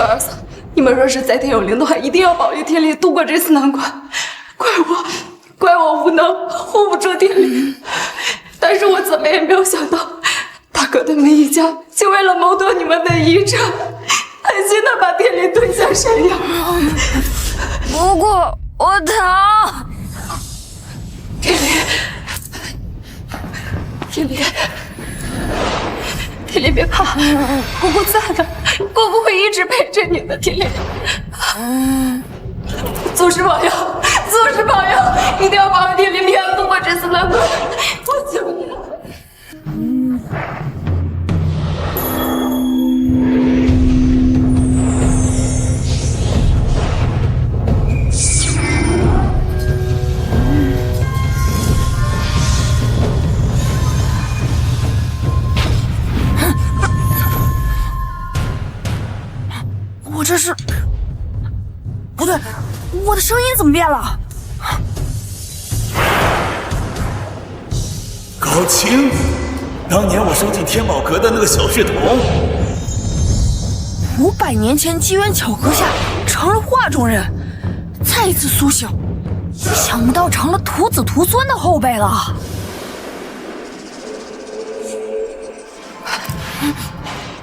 儿子，你们若是在天有灵的话，一定要保佑天灵度过这次难关。怪我无能，护不住天灵。但是我怎么也没有想到，大哥他们一家竟为了谋夺你们的遗产，狠心的把天灵推下山崖。姑姑，我疼。天灵，别怕，姑姑在的，姑姑会一直陪着你的。天灵，祖师保佑，祖师保佑，一定要保佑天灵平安度过这次难关。我求你了。我这是不对，我的声音怎么变了？高清，当年我收进天宝阁的那个小血童，500年前机缘巧合下成了画中人，再一次苏醒，想不到成了徒子徒孙的后辈了。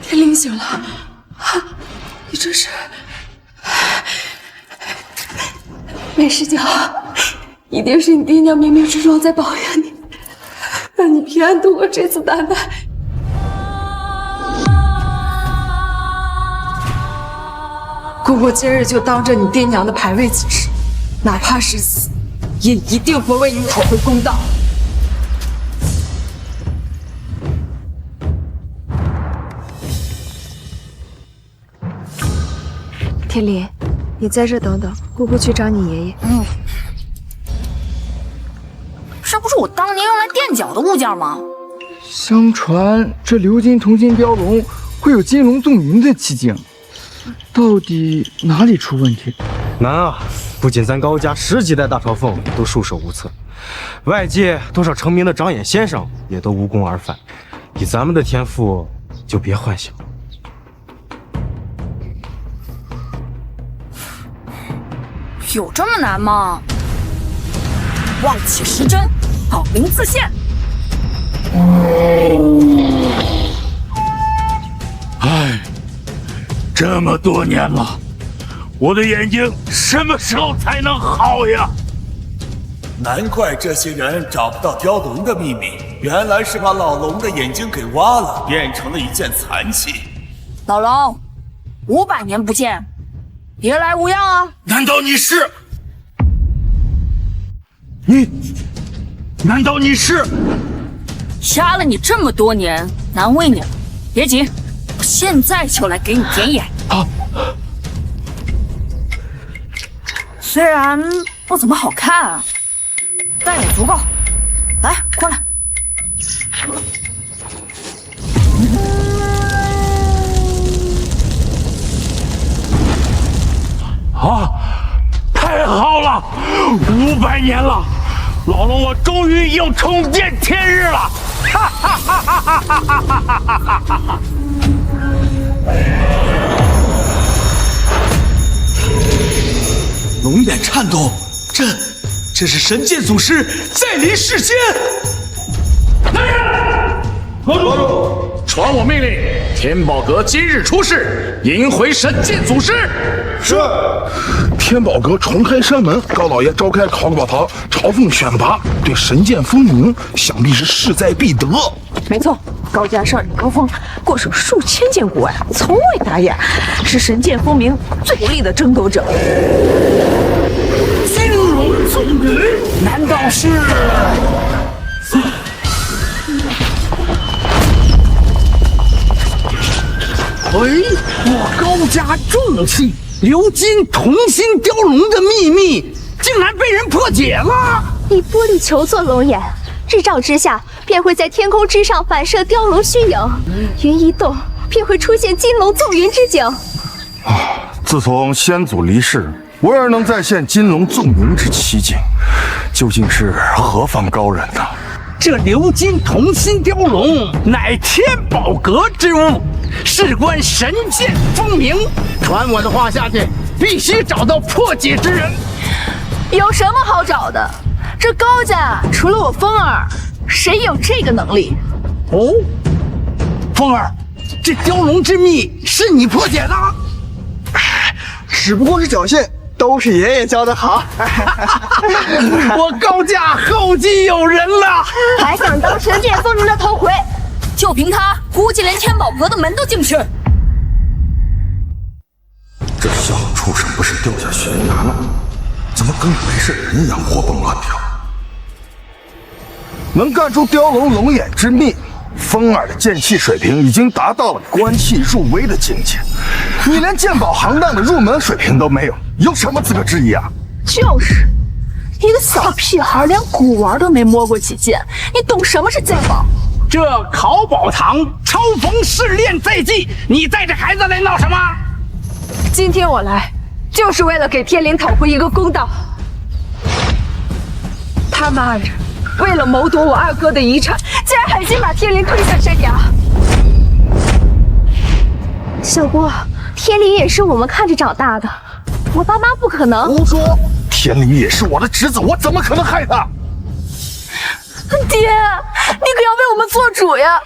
天灵醒了，你这是？没事就好，一定是你爹娘冥冥之中在保佑你，让你平安度过这次大难。姑姑今日就当着你爹娘的牌位此事，哪怕是死，也一定会为你讨回公道。天灵，你在这等等，姑姑去找你爷爷。这不是我当年用来垫脚的物件吗？相传这鎏金铜金雕龙会有金龙纵云的奇景，到底哪里出问题？难啊！不仅咱高家10几代大朝奉都束手无策，外界多少成名的长眼先生也都无功而返。以咱们的天赋，就别幻想。有这么难吗？望起时针，宝灵自现。唉，这么多年了，我的眼睛什么时候才能好呀？难怪这些人找不到雕龙的秘密，原来是把老龙的眼睛给挖了，变成了一件残器。老龙，500年不见，别来无恙啊！难道你是？你？难道你是？杀了你这么多年，难为你了。别急，我现在就来给你点眼。啊！虽然不怎么好看，但也足够。来，过来。啊！太好了，500年了，老龙我终于又重见天日了！哈哈哈哈哈哈哈哈哈哈！龙眼颤抖，这是神剑祖师再临世间！来人，何主，传我命令，天宝阁今日出世，迎回神剑祖师。是。天宝阁重开山门，高老爷召开考古宝堂朝奉选拔，对神剑风鸣，想必是势在必得。没错，高家少爷高峰过手数千件古玩，从未打眼，是神剑风鸣最有力的争夺者。金龙纵云，难道是？我高家重器鎏金铜心雕龙的秘密，竟然被人破解了！以玻璃球做龙眼，日照之下便会在天空之上反射雕龙虚影，云一动便会出现金龙纵云之景。自从先祖离世，唯儿能再现金龙纵云之奇景，究竟是何方高人呢？这鎏金同心雕龙乃天宝阁之物，事关神剑风鸣，传我的话下去，必须找到破解之人。有什么好找的？这高家除了我风儿，谁有这个能力？哦，风儿，这雕龙之秘是你破解的？只不过是侥幸，都是爷爷教的好。我高家后继有人了，还想当神剑风鸣的头回？就凭他，估计连天宝阁的门都进不去。这小畜生不是掉下悬崖了，怎么跟没事人一样活蹦乱跳？能干出雕龙龙眼之秘，风儿的剑气水平已经达到了观气入微的境界。你连鉴宝行当的入门水平都没有，有什么资格质疑啊？就是，一个小屁孩连古玩都没摸过几件，你懂什么是鉴宝？这考宝堂超逢试炼在即，你带着孩子来闹什么？今天我来，就是为了给天灵讨回一个公道。他们二人为了谋夺我二哥的遗产，竟然狠心把天灵推下山崖。小姑，天灵也是我们看着长大的，我爸妈不可能。胡说！天灵也是我的侄子，我怎么可能害他？爹，你可要为我们做主呀！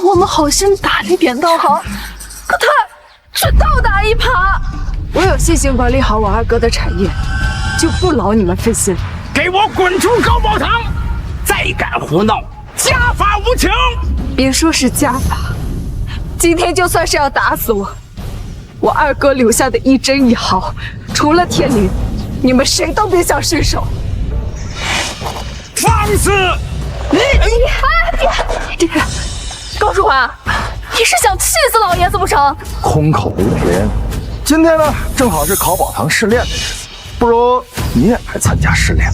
我们好心打你点道行，可他却倒打一耙。我有信心管理好我二哥的产业，就不劳你们费心。给我滚出高宝堂！再敢胡闹，家法无情！别说是家法，今天就算是要打死我，我二哥留下的一针一毫，除了天灵，你们谁都别想伸手。放肆！爹，高主管，你是想气死老爷子不成？空口无凭。今天呢，正好是考宝堂试炼的日子，不如你也来参加试炼。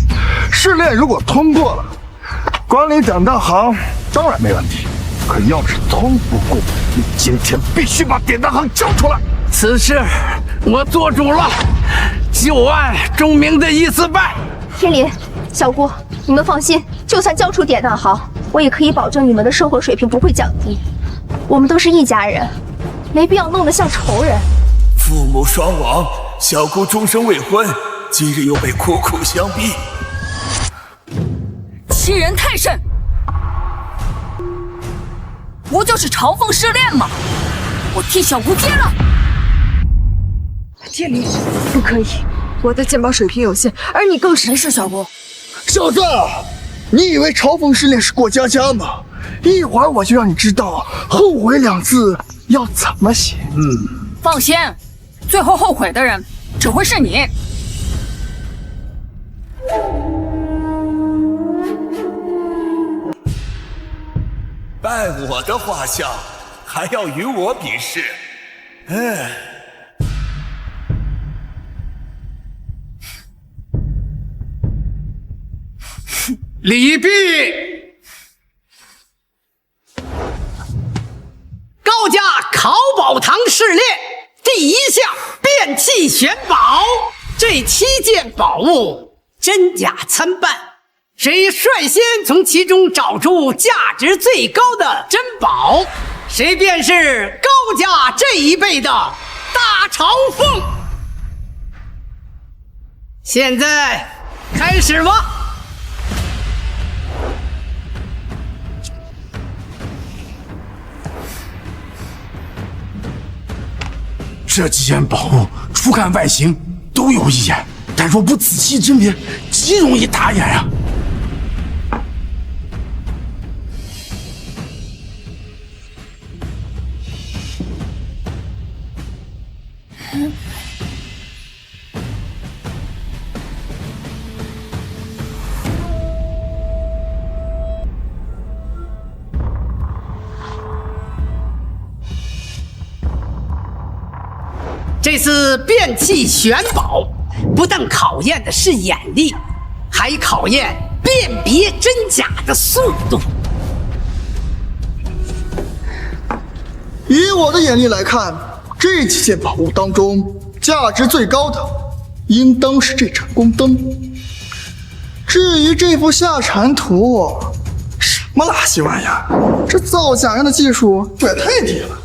试炼如果通过了，管理典当行当然没问题。可要是通不过，你今天必须把典当行交出来。此事我做主了，就按钟鸣的意思办。天灵，小姑，你们放心，就算交出典当行，我也可以保证你们的生活水平不会降低。我们都是一家人，没必要弄得像仇人。父母双亡，小姑终生未婚，今日又被苦苦相逼，欺人太甚！不就是嘲讽试炼吗？我替小姑接了。天灵，不可以，我的鉴宝水平有限，而你更是。没事，小姑。小子，你以为嘲讽试炼是过家家吗？一会儿我就让你知道后悔2字要怎么写。放心，最后后悔的人只会是你。拜我的画像，还要与我比试？礼毕。高家考宝堂试炼第1项变器选宝，这7件宝物真假参半，谁率先从其中找出价值最高的珍宝，谁便是高家这一辈的大朝奉。现在开始吧。这几件宝物，初看外形都有一眼，但若不仔细甄别，极容易打眼啊！这次变器选宝，不但考验的是眼力，还考验辨别真假的速度。以我的眼力来看，这几件宝物当中，价值最高的应当是这盏宫灯。至于这幅下禅图，么拉稀玩意儿？这造假样的技术这也太低了。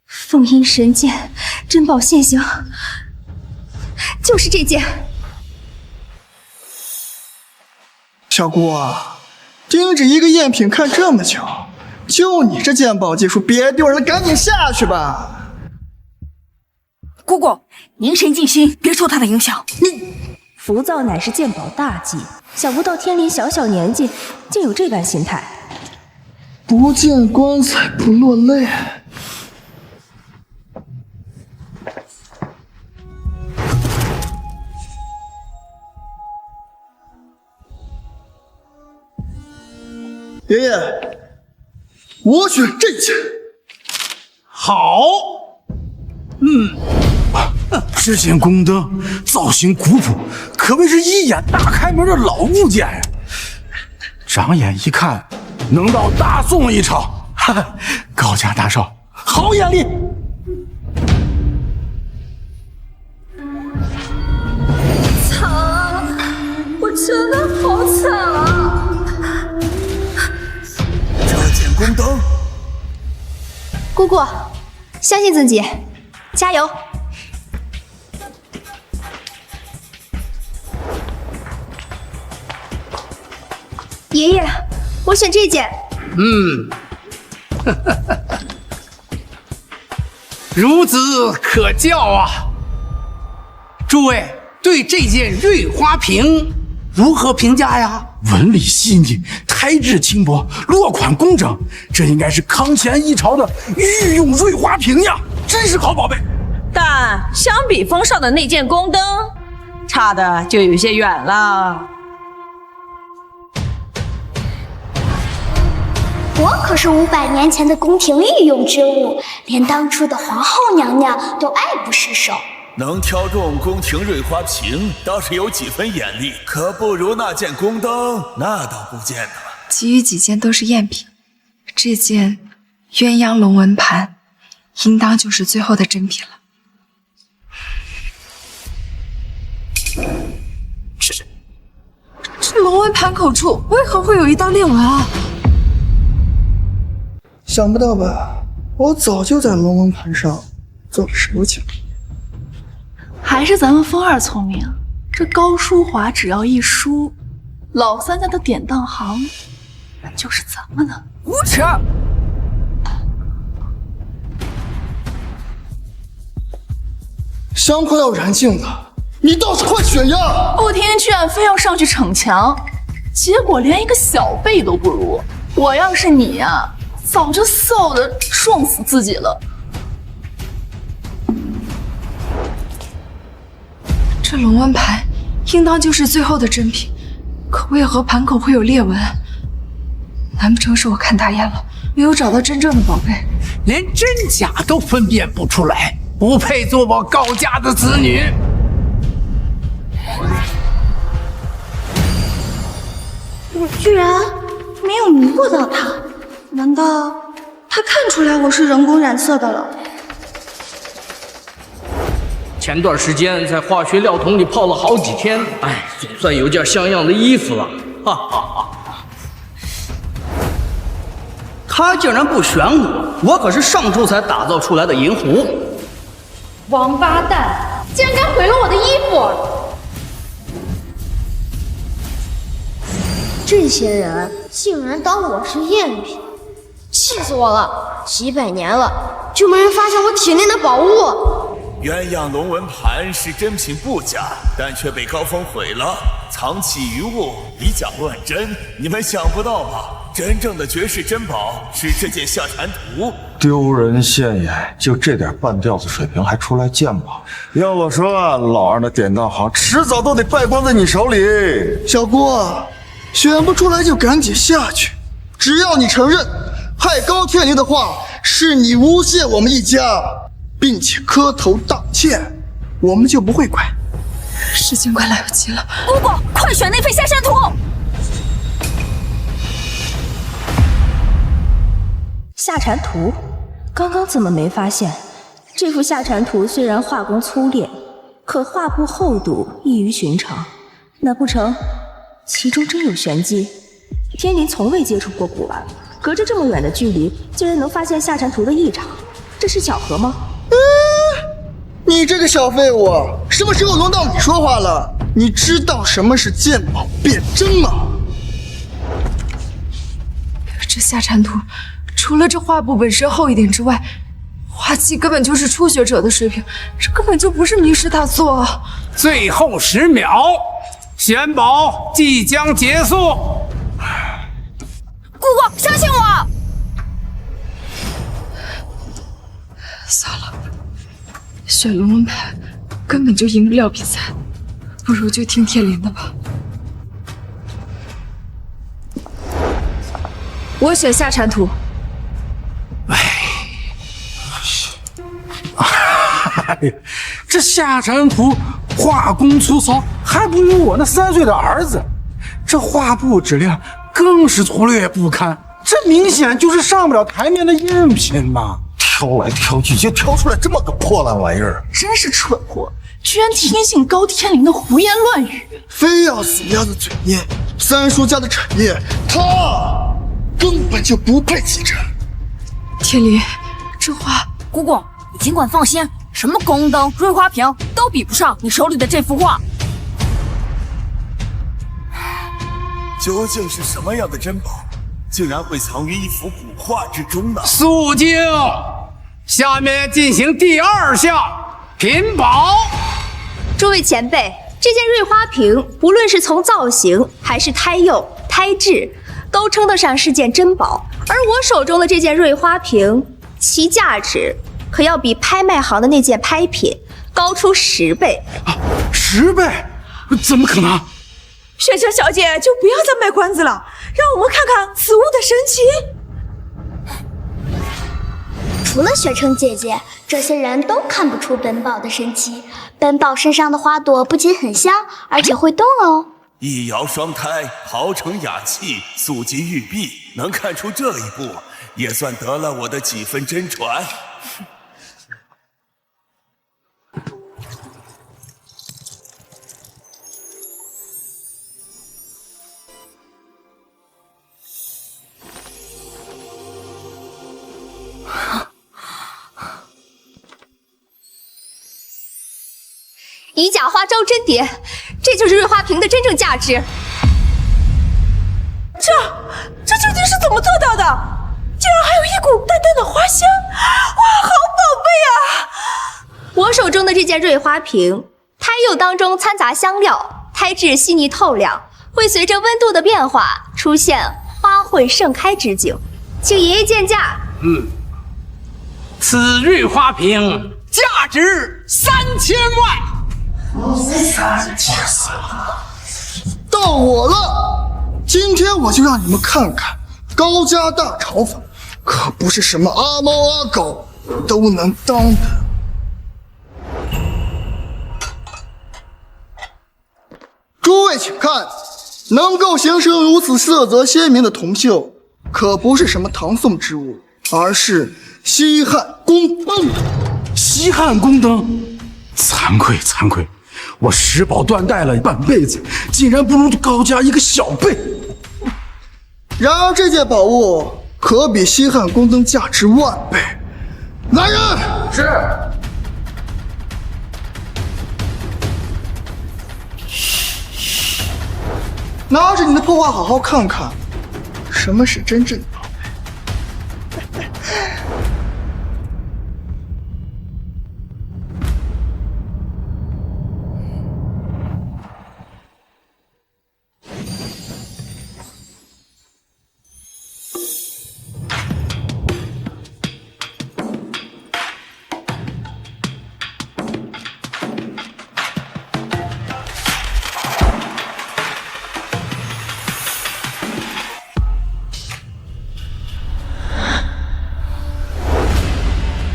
凤阴神剑，珍宝现形，就是这件。小姑，盯着一个赝品看这么久，就你这鉴宝技术，别丢人了，赶紧下去吧。姑姑，凝神静心，别受他的影响。浮躁乃是鉴宝大忌，想不到天灵小小年纪竟有这般心态。不见棺材不落泪。爷爷，我选这件。好。这件宫灯造型古朴，可谓是一眼大开门的老物件呀。长眼一看，能到大宋一朝。哈哈，高家大少，好眼力！惨啊！我真的好惨啊！这件宫灯，姑姑，相信自己，加油！爷爷，我选这件。孺子可教啊！诸位对这件瑞花瓶如何评价呀？纹理细腻，胎质轻薄，落款工整，这应该是康乾一朝的御用瑞花瓶呀，真是好宝贝。但相比风少的那件宫灯，差的就有些远了。我可是500年前的宫廷御用之物，连当初的皇后娘娘都爱不释手。能挑中宫廷瑞花瓶，倒是有几分眼力，可不如那件宫灯，那倒不见得。其余几件都是赝品，这件鸳鸯龙纹盘，应当就是最后的真品了。这龙纹盘口处为何会有一道裂纹啊？想不到吧？我早就在龙纹盘上做了手脚。还是咱们风儿聪明，这高淑华只要一输，老三家的典当行就是咱们的。无耻！香快要燃尽了，你倒是快选呀！不听劝，非要上去逞强，结果连一个小辈都不如。我要是你呀，早就臊得撞死自己了。这龙纹盘应当就是最后的真品，可为何盘口会有裂纹？难不成是我看大眼了，没有找到真正的宝贝？连真假都分辨不出来，不配做我高家的子女。我居然没有迷惑到他，难道他看出来我是人工染色的了？前段时间在化学料桶里泡了好几天，哎，总算有件像样的衣服了，哈哈哈。他竟然不选我，我可是上周才打造出来的银狐。王八蛋，竟然敢毁了我的衣服！这些人竟然当我是赝品，气死我了！几百年了，就没人发现我体内的宝物。鸳鸯龙纹盘是真品不假，但却被高峰毁了，藏器于物，以假乱真。你们想不到吧？真正的绝世珍宝是这件下禅图。丢人现眼，就这点半吊子水平还出来鉴宝？要我说啊，老二的典当行迟早都得败光在你手里。小郭，选不出来就赶紧下去，只要你承认害高天灵的话是你诬陷我们一家，并且磕头道歉，我们就不会管。事情快来不及了，姑姑，快选那份下山图！下禅图，刚刚怎么没发现？这幅下禅图虽然画工粗劣，可画布厚度异于寻常，难不成其中真有玄机？天灵从未接触过古玩，隔着这么远的距离，竟然能发现下禅图的异常，这是巧合吗？你这个小废物，什么时候轮到你说话了？你知道什么是见宝变真吗？这下禅图，除了这画布本身厚一点之外，画技根本就是初学者的水平，这根本就不是名师大作啊！最后10秒，选宝即将结束。姑姑，相信我。算了，选龙龙牌根本就赢不了比赛，不如就听天灵的吧。我选下禅图。这下禅图画工粗糙，还不如我那3岁的儿子。这画布质量更是粗劣不堪，这明显就是上不了台面的赝品嘛！挑来挑去，就挑出来这么个破烂玩意儿，真是蠢货，居然听信高天灵的胡言乱语，非要死鸭子嘴硬。三叔家的产业，他根本就不配继承。天灵，这画，姑姑，你尽管放心，什么宫灯、瑞花瓶都比不上你手里的这幅画。究竟是什么样的珍宝，竟然会藏于一幅古画之中呢？肃静，下面进行第2项品宝。诸位前辈，这件瑞花瓶，不论是从造型还是胎釉、胎质，都称得上是件珍宝。而我手中的这件瑞花瓶，其价值可要比拍卖行的那件拍品高出10倍。10倍？怎么可能？雪珂小姐就不要再卖关子了，让我们看看此物的神奇。除了雪城姐姐，这些人都看不出本宝的神奇。本宝身上的花朵不仅很香，而且会动哦。一摇双胎，炮成雅器，速集玉璧，能看出这一步，也算得了我的几分真传。以假花招真蝶，这就是瑞花瓶的真正价值。这究竟是怎么做到的？竟然还有一股淡淡的花香，哇，好宝贝啊！我手中的这件瑞花瓶，胎釉当中掺杂香料，胎质细腻透亮，会随着温度的变化出现花卉盛开之景。请爷爷见价。此瑞花瓶价值3000万。到我了！今天我就让你们看看，高家大炒粉可不是什么阿猫阿狗都能当的。诸位请看，能够形成如此色泽鲜明的铜锈，可不是什么唐宋之物，而是西汉宫灯。西汉宫灯，惭愧惭愧，我石宝断代了半辈子，竟然不如高家一个小辈。然而这件宝物可比西汉宫灯价值10000倍。来人！是。拿着你的破画好好看看，什么是真正的宝贝。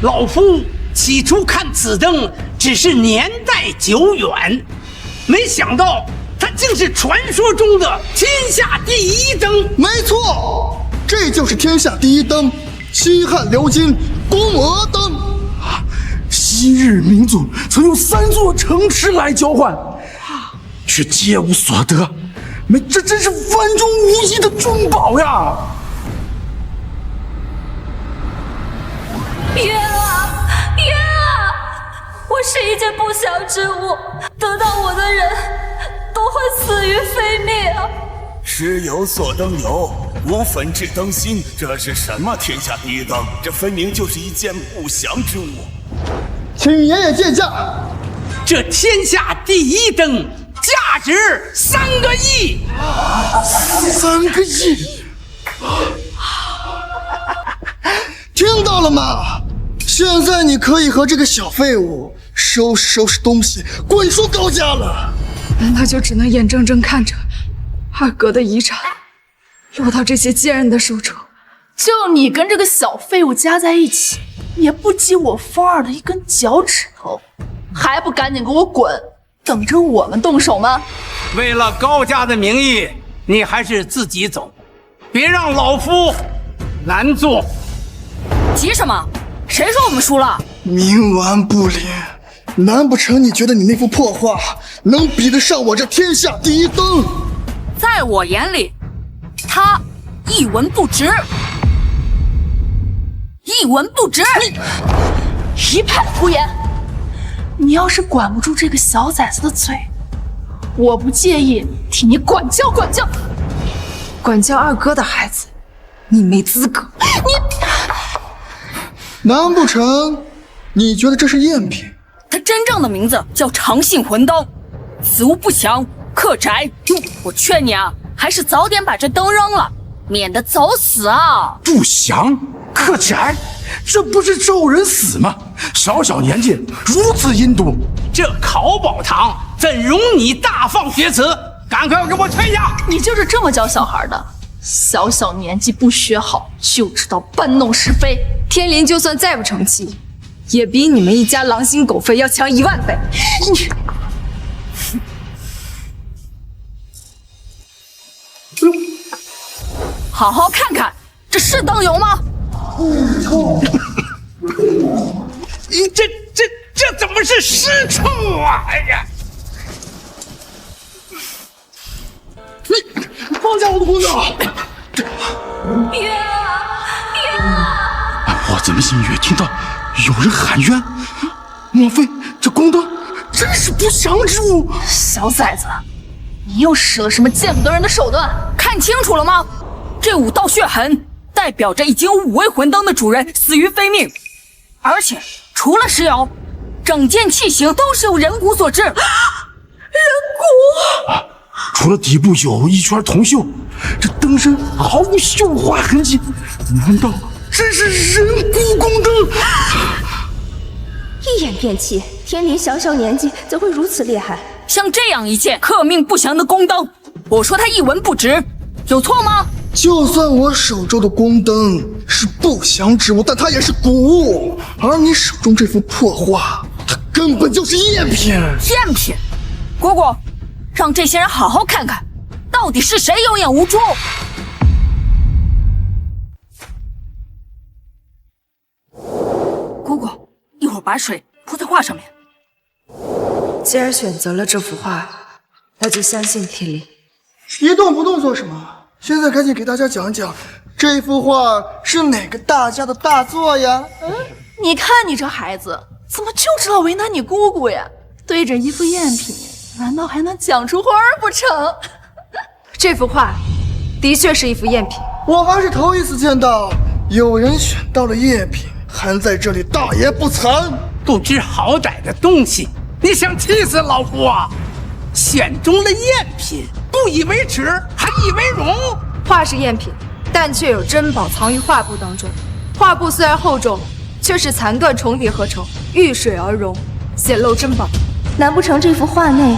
老夫起初看此灯只是年代久远，没想到它竟是传说中的天下第一灯。没错，这就是天下第一灯——西汉鎏金宫娥灯。西昔日明尊曾用3座城池来交换，却皆无所得。这真是万中无一的重宝呀！冤啊冤啊！我是一件不祥之物，得到我的人都会死于非命啊！时有所登有，无焚至灯芯，这是什么天下第一灯？这分明就是一件不祥之物。请爷爷见驾。这天下第一灯，价值3个亿。3个亿！听到了吗？现在你可以和这个小废物收拾东西，滚出高家了。那就只能眼睁睁看着二哥的遗产落到这些贱人的手中。就你跟这个小废物加在一起，也不及我风儿的一根脚趾头，还不赶紧给我滚，等着我们动手吗？为了高家的名义，你还是自己走，别让老夫难做。急什么？谁说我们输了？冥顽不灵，难不成你觉得你那幅破画能比得上我这天下第一灯？在我眼里，他一文不值，一文不值！你一派胡言！你要是管不住这个小崽子的嘴，我不介意替你管教管教。管教二哥的孩子，你没资格。难不成你觉得这是赝品？他真正的名字叫长信魂灯，此物不祥，克宅。我劝你啊，还是早点把这灯扔了，免得早死啊！不祥克宅，这不是咒人死吗？小小年纪如此阴毒，这考宝堂怎容你大放厥词？赶快给我退下！你就是这么教小孩的？小小年纪不学好，就知道搬弄是非。天林就算再不成器，也比你们一家狼心狗肺要强10000倍。好好看看，这是灯油吗？这怎么是尸臭啊！哎呀！你放下我的姑娘！冤啊冤啊！我怎么隐约听到有人喊冤？莫非这宫灯真是不祥之物？小崽子，你又使了什么见不得人的手段？看清楚了吗？这5道血痕代表着已经有5位魂灯的主人死于非命，而且除了石窑，整件器型都是由人骨所制。人骨！除了底部有一圈铜锈，这灯身毫无锈化痕迹，难道真是人骨宫灯？一眼便弃，天林小小年纪怎会如此厉害？像这样一件克命不祥的宫灯，我说它一文不值，有错吗？就算我手中的宫灯是不祥之物，但它也是古物，而你手中这幅破画，它根本就是赝品。赝品！蝈蝈，让这些人好好看看，到底是谁有眼无珠！蝈蝈，一会儿把水泼在画上面。既然选择了这幅画，那就相信天林。一动不动做什么？现在赶紧给大家讲讲，这幅画是哪个大家的大作呀？你看你这孩子，怎么就知道为难你姑姑呀？对着一副赝品，难道还能讲出花儿不成？这幅画的确是一幅赝品，我还是头一次见到有人选到了赝品，还在这里大言不惭，不知好歹的东西，你想气死老夫啊！选中了赝品，不以为耻，还以为荣。画是赝品，但却有珍宝藏于画布当中。画布虽然厚重，却是残段重叠合成，遇水而溶，显露珍宝。难不成这幅画内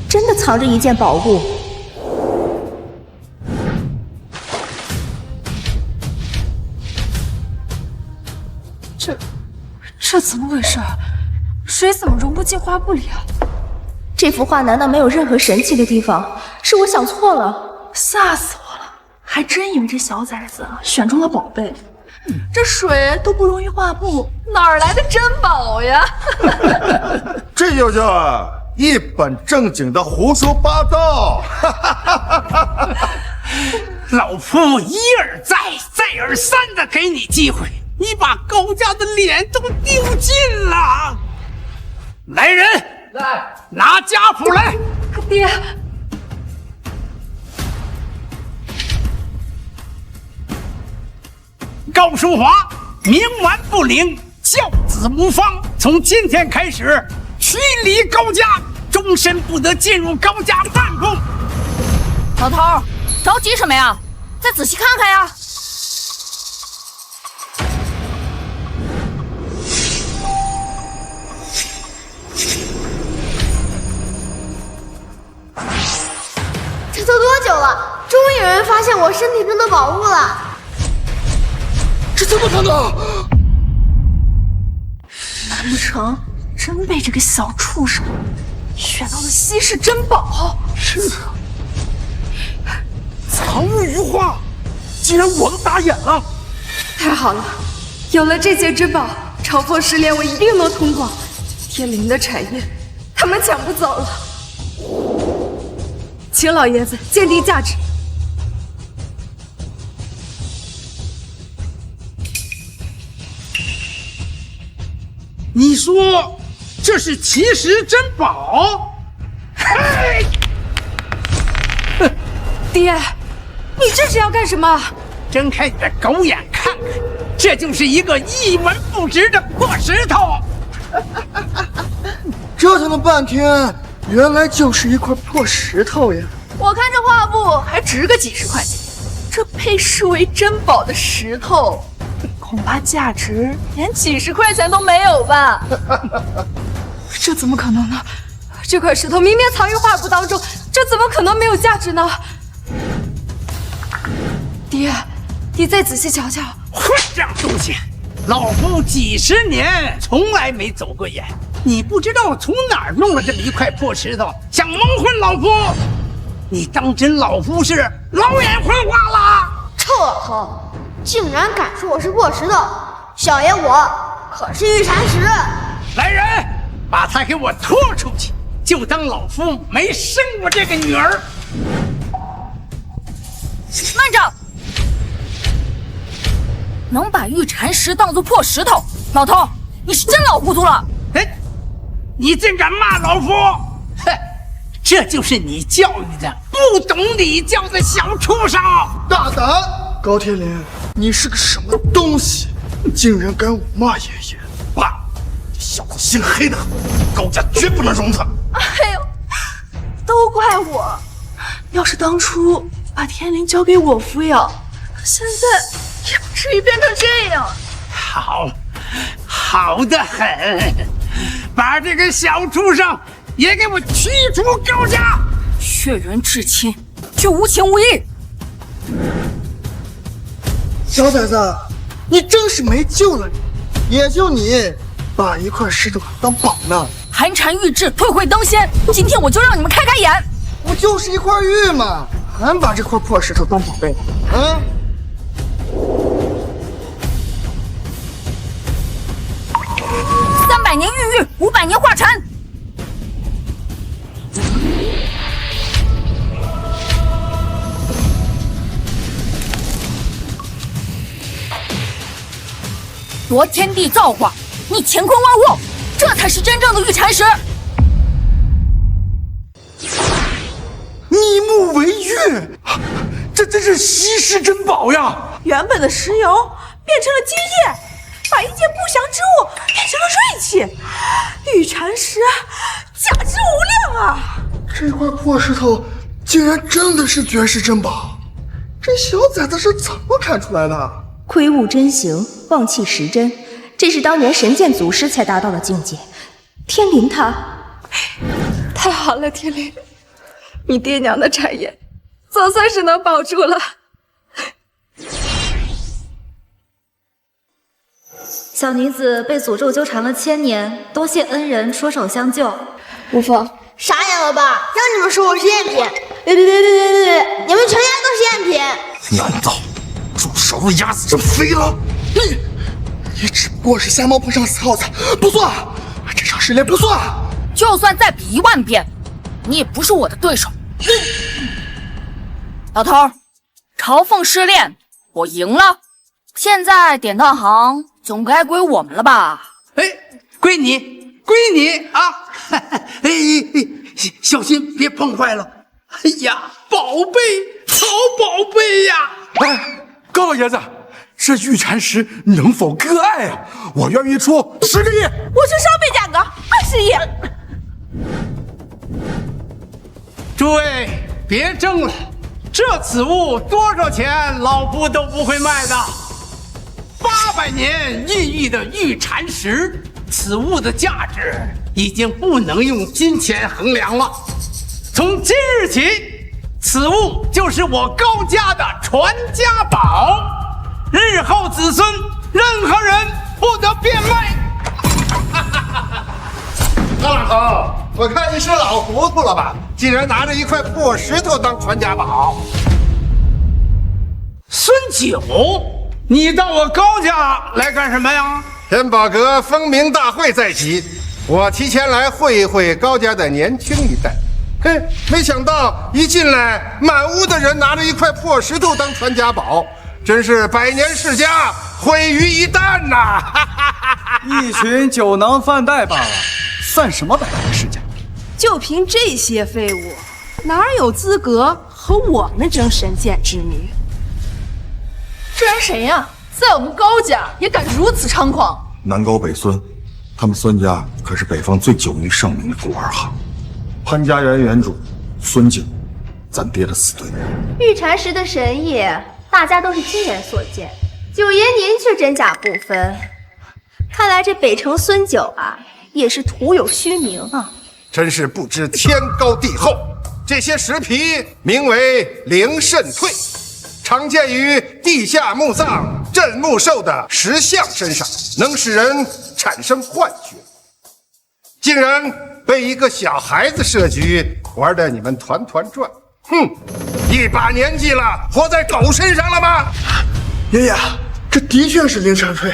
真的藏着一件宝物？这怎么回事？水怎么融不进画布里啊？这幅画难道没有任何神奇的地方？是我想错了？吓死我了！还真以为这小崽子选中了宝贝，这水都不容易化布，哪儿来的珍宝呀？这就叫一本正经的胡说八道！老夫一而再、再而三的给你机会，你把高家的脸都丢尽了。来人，来拿家谱来。爹，高淑华冥顽不灵，教子无方，从今天开始驱离高家，终身不得进入高家半步。老头儿，着急什么呀？再仔细看看呀。这都多久了？终于有人发现我身体中的宝物了。这怎么可能？难不成真被这个小畜生选到了稀世珍宝？是啊，藏玉于画，竟然我都打眼了！太好了，有了这件珍宝，超破试炼我一定能通过。天灵的产业，他们抢不走了。请老爷子鉴定价值。你说这是奇石珍宝？嘿！爹，你这是要干什么？睁开你的狗眼看看，这就是一个一文不值的破石头。折腾了半天，原来就是一块破石头呀！我看这画布还值个几十块钱，这被视为珍宝的石头，恐怕价值连几十块钱都没有吧？这怎么可能呢？这块石头明明藏于画布当中，这怎么可能没有价值呢？爹，你再仔细瞧瞧。混账东西！老夫几十年从来没走过眼，你不知道从哪儿弄了这么一块破石头，想蒙混老夫？你当真老夫是老眼昏花了？臭老头，竟然敢说我是破石头！小爷我可是玉禅石。来人，把他给我拖出去！就当老夫没生过这个女儿。慢着！能把玉禅石当作破石头，老头，你是真老糊涂了！哎，你竟敢骂老夫！哼，这就是你教育的不懂礼教的小畜生！大胆！高天林，你是个什么东西？竟然敢辱骂爷爷！爸，这小子心黑的很，高家绝不能容他。哎呦，都怪我！要是当初把天灵交给我抚养，现在也不至于变成这样。好的很，把这个小畜生也给我驱逐高家！血缘至亲，却无情无义。小崽子，你真是没救了你！也就你把一块石头当宝呢。寒蝉玉质，退会登仙。今天我就让你们开开眼。不就是一块玉吗？还把这块破石头当宝贝？啊！300年玉玉，500年化禅。夺天地造化，逆乾坤万物，这才是真正的玉禅石。逆木为玉，这真是稀世珍宝呀！原本的石油变成了金液，把一件不祥之物变成了锐气。玉禅石价值无量啊！这块破石头竟然真的是绝世珍宝，这小崽子是怎么看出来的？窥物真形，忘弃时真，这是当年神剑祖师才达到的境界。天灵他，太好了，天灵，你爹娘的产业总算是能保住了。小女子被诅咒纠缠了1000年，多谢恩人出手相救。无妨。傻眼了吧？让你们说我是赝品？对，你们全家都是赝品！难道猪手压死这飞了？你只不过是瞎猫碰上死耗子，不算，这场试炼不算。就算再比10000遍，你也不是我的对手。老头，朝凤试炼我赢了，现在典当行总该归我们了吧？哎，归你啊！哎，小心别碰坏了。哎呀，宝贝，好宝贝呀！哎，高老爷子，这玉蝉石能否割爱啊？我愿意出10个亿。我出双倍价格20亿。诸位别争了，这此物多少钱老夫都不会卖的。800年孕育的玉蝉石，此物的价值已经不能用金钱衡量了。从今日起，此物就是我高家的传家宝，日后子孙任何人不得变卖。高老头，我看你是老糊涂了吧？竟然拿着一块破石头当传家宝！孙九，你到我高家来干什么呀？天宝阁封明大会在即，我提前来会一会高家的年轻一代。嘿，没想到一进来，满屋的人拿着一块破石头当传家宝，真是百年世家毁于一旦呐！一群酒囊饭袋罢了，算什么百年世家？就凭这些废物，哪有资格和我们争神剑之女？这人谁呀？在我们高家也敢如此猖狂？南高北孙，他们孙家可是北方最久于盛名的古玩行。潘家园原主孙景，咱爹的死对头。玉蝉石的神意，大家都是亲眼所见，九爷您却真假不分。看来这北城孙九啊，也是徒有虚名啊。真是不知天高地厚。这些石皮名为灵肾退，常见于地下墓葬镇墓兽的石像身上，能使人产生幻觉。竟然被一个小孩子设局，玩得你们团团转。哼，一把年纪了，活在狗身上了吗？爷爷，这的确是灵肾退，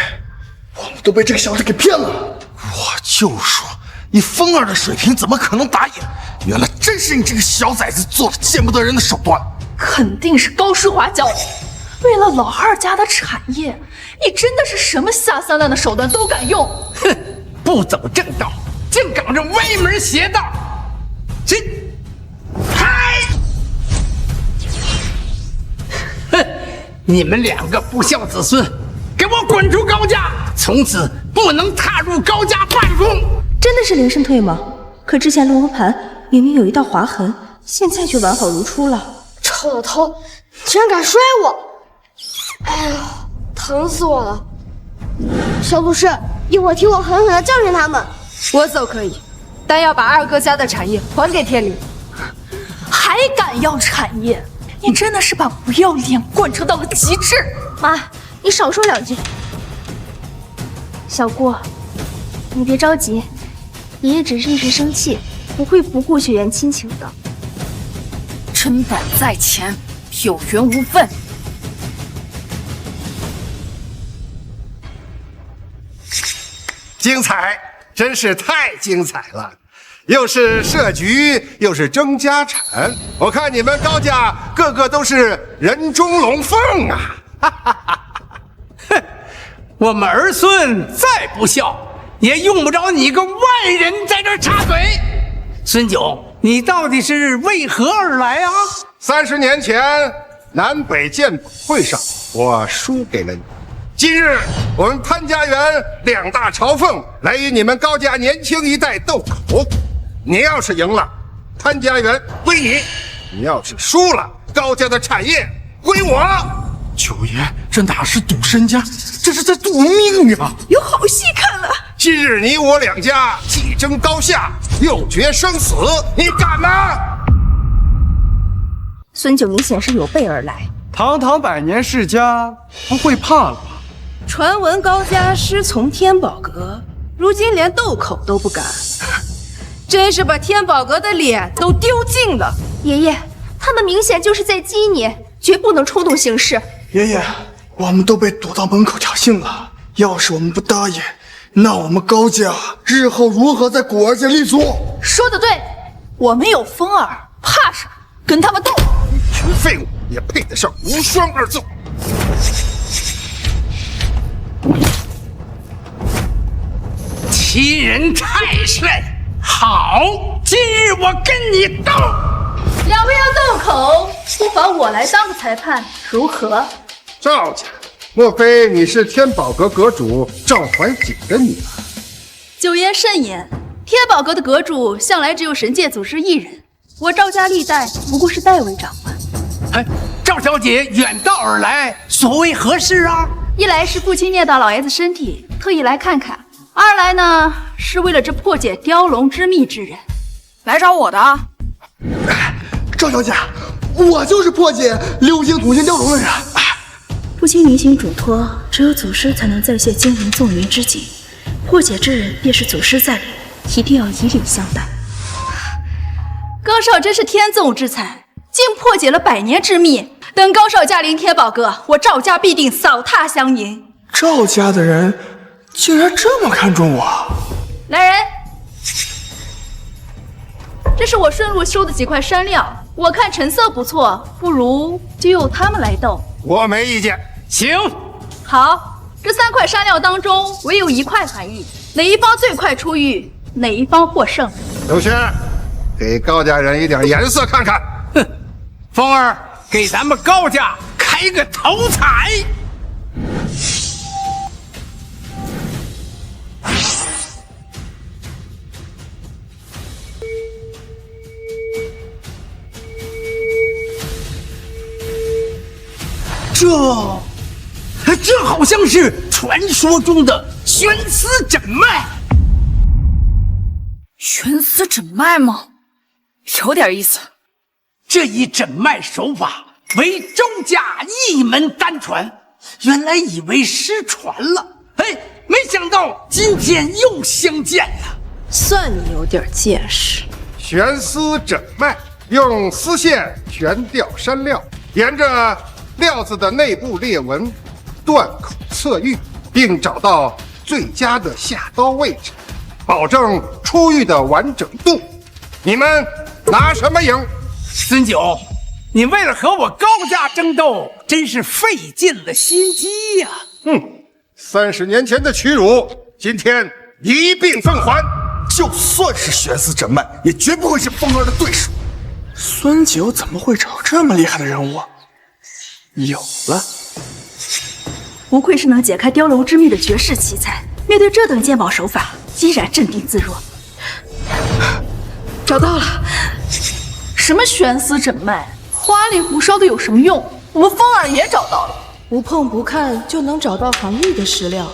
我们都被这个小子给骗了。我就说，你风儿的水平怎么可能打野？原来真是你这个小崽子做了见不得人的手段。肯定是高诗华教的。为了老二家的产业，你真的是什么下三滥的手段都敢用。哼，不走正道，净搞这歪门邪道。这，嗨！哼，你们2个不孝子孙，给我滚出高家，从此不能踏入高家半步。真的是灵肾退吗？可之前龙盘明明有一道划痕，现在却完好如初了。臭老头，竟然敢摔我！哎呦，疼死我了！小鲁氏，一会儿替我狠狠地教训他们。我走可以，但要把二哥家的产业还给天灵。还敢要产业？你真的是把不要脸贯彻到了极致。妈，你少说2句。小姑，你别着急，爷爷只是一时生气，不会不顾血缘亲情的。真胆在前，有缘无分。精彩，真是太精彩了！又是设局，又是争家产，我看你们高家个个都是人中龙凤啊！哈哈哈！哼，我们儿孙再不孝，也用不着你个外人在这插嘴。孙九，你到底是为何而来啊？30年前南北鉴宝会上，我输给了你。今日我们潘家园2大朝奉来与你们高家年轻一代斗口，你要是赢了，潘家园归你；你要是输了，高家的产业归我。九爷，这哪是赌身家，这是在赌命啊！有好戏看了。今日你我2家既争高下，又决生死，你敢吗？孙九明显是有备而来，堂堂百年世家，不会怕了吧？传闻高家师从天宝阁，如今连斗口都不敢，真是把天宝阁的脸都丢尽了。爷爷，他们明显就是在激你，绝不能冲动行事。爷爷，我们都被堵到门口挑衅了。要是我们不答应，那我们高家日后如何在古儿界立足？说得对，我们有风儿，怕啥？跟他们斗！一群废物也配得上无双二字。欺人太甚！好，今日我跟你斗。两位要斗口，不妨我来当个裁判，如何？赵家，莫非你是天宝阁阁主赵怀瑾的女儿？久言慎言，天宝阁的阁主向来只有神界祖师一人，我赵家历代不过是代为长官。哎，赵小姐远道而来，所谓何事啊？一来是父亲念到老爷子身体，特意来看看；二来呢，是为了这破解雕龙之秘之人，来找我的。赵小姐，我就是破解流星同心雕龙的人。父亲临行嘱托，只有祖师才能再现精灵纵云之境，破解之人便是祖师在理，一定要以礼相待。高少真是天纵之才，竟破解了100年之秘。等高少驾临天宝阁，我赵家必定扫踏相迎。赵家的人竟然这么看重我！来人，这是我顺路收的几块山料，我看成色不错，不如就由他们来斗。我没意见，行。好，这3块山料当中唯有1块含玉，哪一方最快出狱，哪一方获胜。刘轩，给高家人一点颜色看看。哼，风儿，给咱们高家开个头彩。这好像是传说中的悬丝诊脉。悬丝诊脉吗？有点意思。这一诊脉手法为周家一门单传，原来以为失传了，没想到今天又相见了。算你有点见识。悬丝诊脉，用丝线悬吊山料，沿着料子的内部裂纹断口测玉，并找到最佳的下刀位置，保证出玉的完整度。你们拿什么赢？孙九，你为了和我高家争斗，真是费尽了心机呀！ 30年前的屈辱，今天一并奉还。就算是悬丝诊脉，也绝不会是风儿的对手。孙九怎么会找这么厉害的人物？有了，不愧是能解开雕龙之秘的绝世奇才，面对这等鉴宝手法，依然镇定自若。找到了，什么悬丝诊脉，花里胡哨的有什么用？我们风儿也找到了，不碰不看就能找到含玉的石料，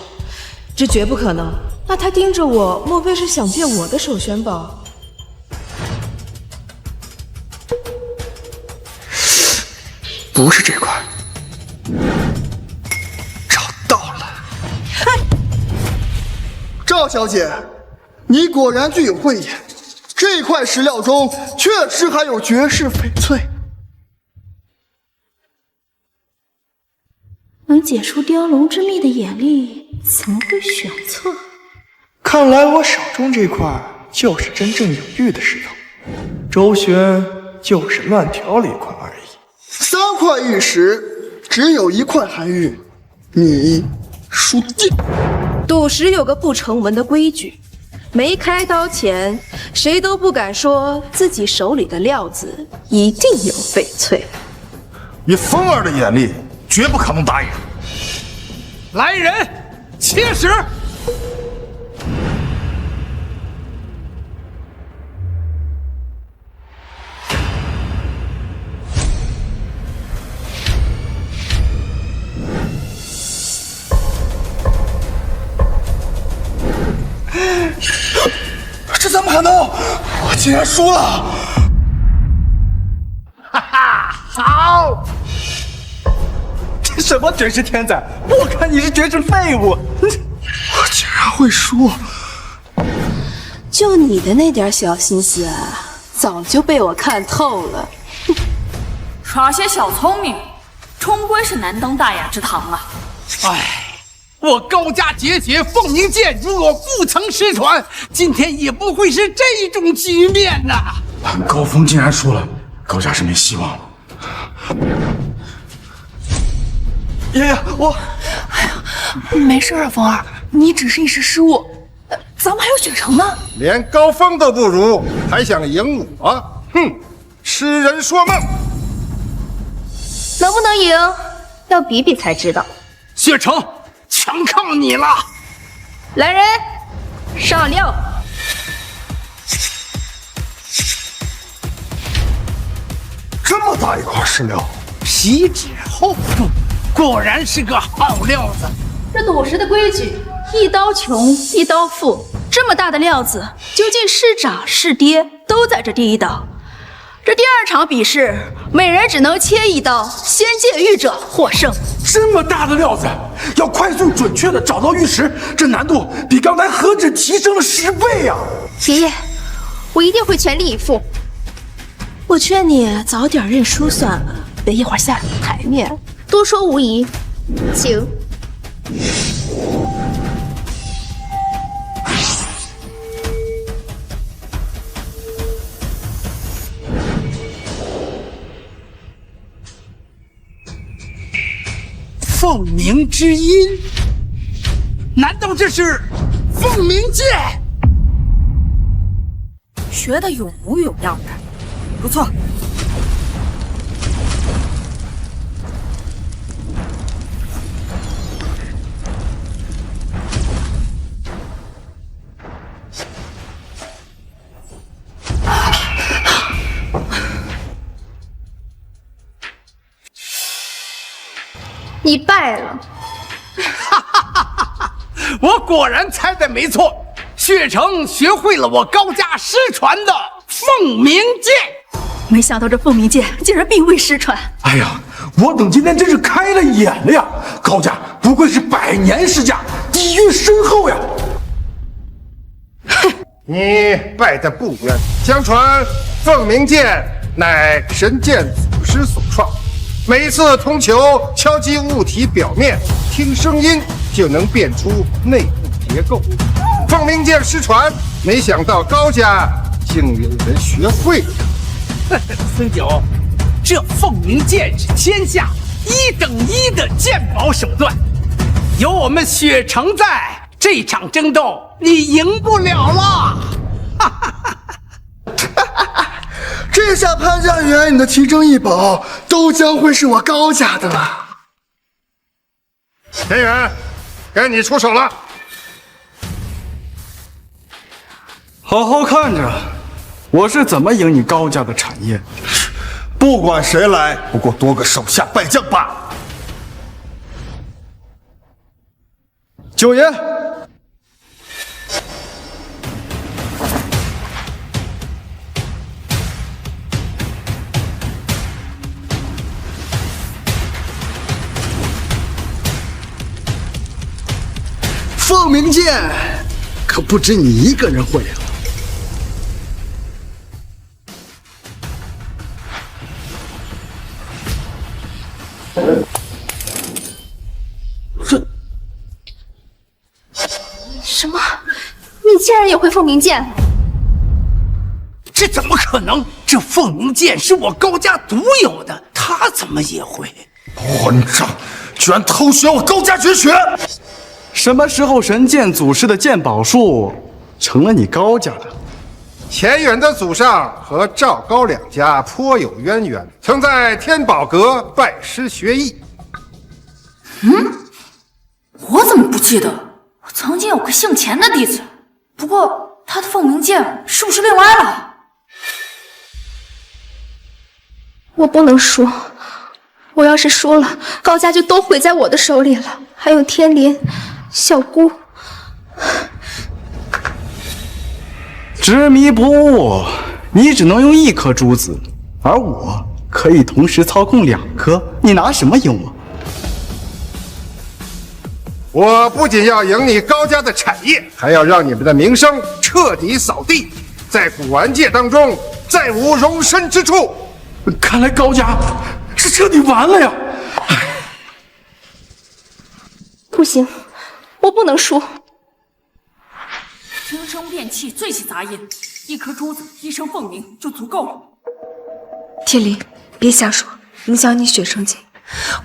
这绝不可能。那他盯着我，莫非是想借我的手玄宝？不是这块，找到了。赵小姐，你果然具有慧眼，这块石料中确实含有绝世翡翠，能解出雕龙之秘的眼力，怎么会选错？看来我手中这块就是真正有玉的石头，周旋就是乱调了一块而已。3块玉石，只有1块含玉，你输定。赌石有个不成文的规矩，没开刀前，谁都不敢说自己手里的料子一定有翡翠。以风儿的眼力，绝不可能打赢。来人，切石！这怎么可能？我竟然输了！哈哈，好！这什么绝世天才？我看你是绝世废物！我竟然会输！就你的那点小心思啊，早就被我看透了。耍些小聪明，终归是难登大雅之堂啊！唉，我高家绝学凤鸣剑如果不曾失传，今天也不会是这种局面呐！高峰竟然输了，高家是没希望了。爷爷，我，没事啊，风儿，你只是一时失误，咱们还有雪城呢。连高峰都不如，还想赢我？哼，痴人说梦！能不能赢，要比比才知道。雪城，全靠你了！来人，上料！这么大一块石料，皮质厚重，果然是个好料子。这赌石的规矩，一刀穷，一刀富。这么大的料子，究竟是涨是跌，都在这第一刀。这第二场比试，每人只能切一刀，先界玉者获胜。这么大的料子，要快速准确的找到玉石，这难度比刚才何止提升了10倍呀！爷爷，我一定会全力以赴。我劝你早点认输算了，别一会儿下不了台面。多说无益，请。凤鸣之音，难道这是凤鸣剑？学得有模有样的，不错。你败了，我果然猜的没错，雪城学会了我高家失传的凤鸣剑。没想到这凤鸣剑竟然并未失传。哎呀，我等今天真是开了眼了呀！高家不愧是100年世家，底蕴深厚呀！哼，你败得不冤。相传凤鸣剑乃神剑祖师所创。每次铜球敲击物体表面，听声音就能辨出内部结构。凤鸣剑失传，没想到高家竟有人学会了。孙九，这凤鸣剑是天下1等1的剑宝手段，有我们雪城在，这场争斗你赢不了了。这下潘家园你的奇珍异宝都将会是我高家的了。田园，该你出手了。好好看着，我是怎么赢你高家的产业。不管谁来，不过多个手下败将罢了。九爷，凤鸣剑可不止你一个人会啊！什么？你竟然也会凤鸣剑？这怎么可能？这凤鸣剑是我高家独有的，他怎么也会？混账！居然偷学我高家绝学！什么时候神剑祖师的剑宝术成了你高家的？钱远的祖上和赵高两家颇有渊源，曾在天宝阁拜师学艺。我怎么不记得？曾经有个姓钱的弟子，不过他的凤鸣剑是不是变歪了？我不能输，我要是输了，高家就都毁在我的手里了。还有天林、小姑。执迷不悟，你只能用1颗珠子，而我可以同时操控2颗，你拿什么赢我？我不仅要赢你高家的产业，还要让你们的名声彻底扫地，在古玩界当中再无容身之处。看来高家是彻底完了呀！哎，不行，我不能输。听声辨气，最起杂音，一颗珠子，一声凤鸣就足够了。天离，别瞎说，影响你血生劲。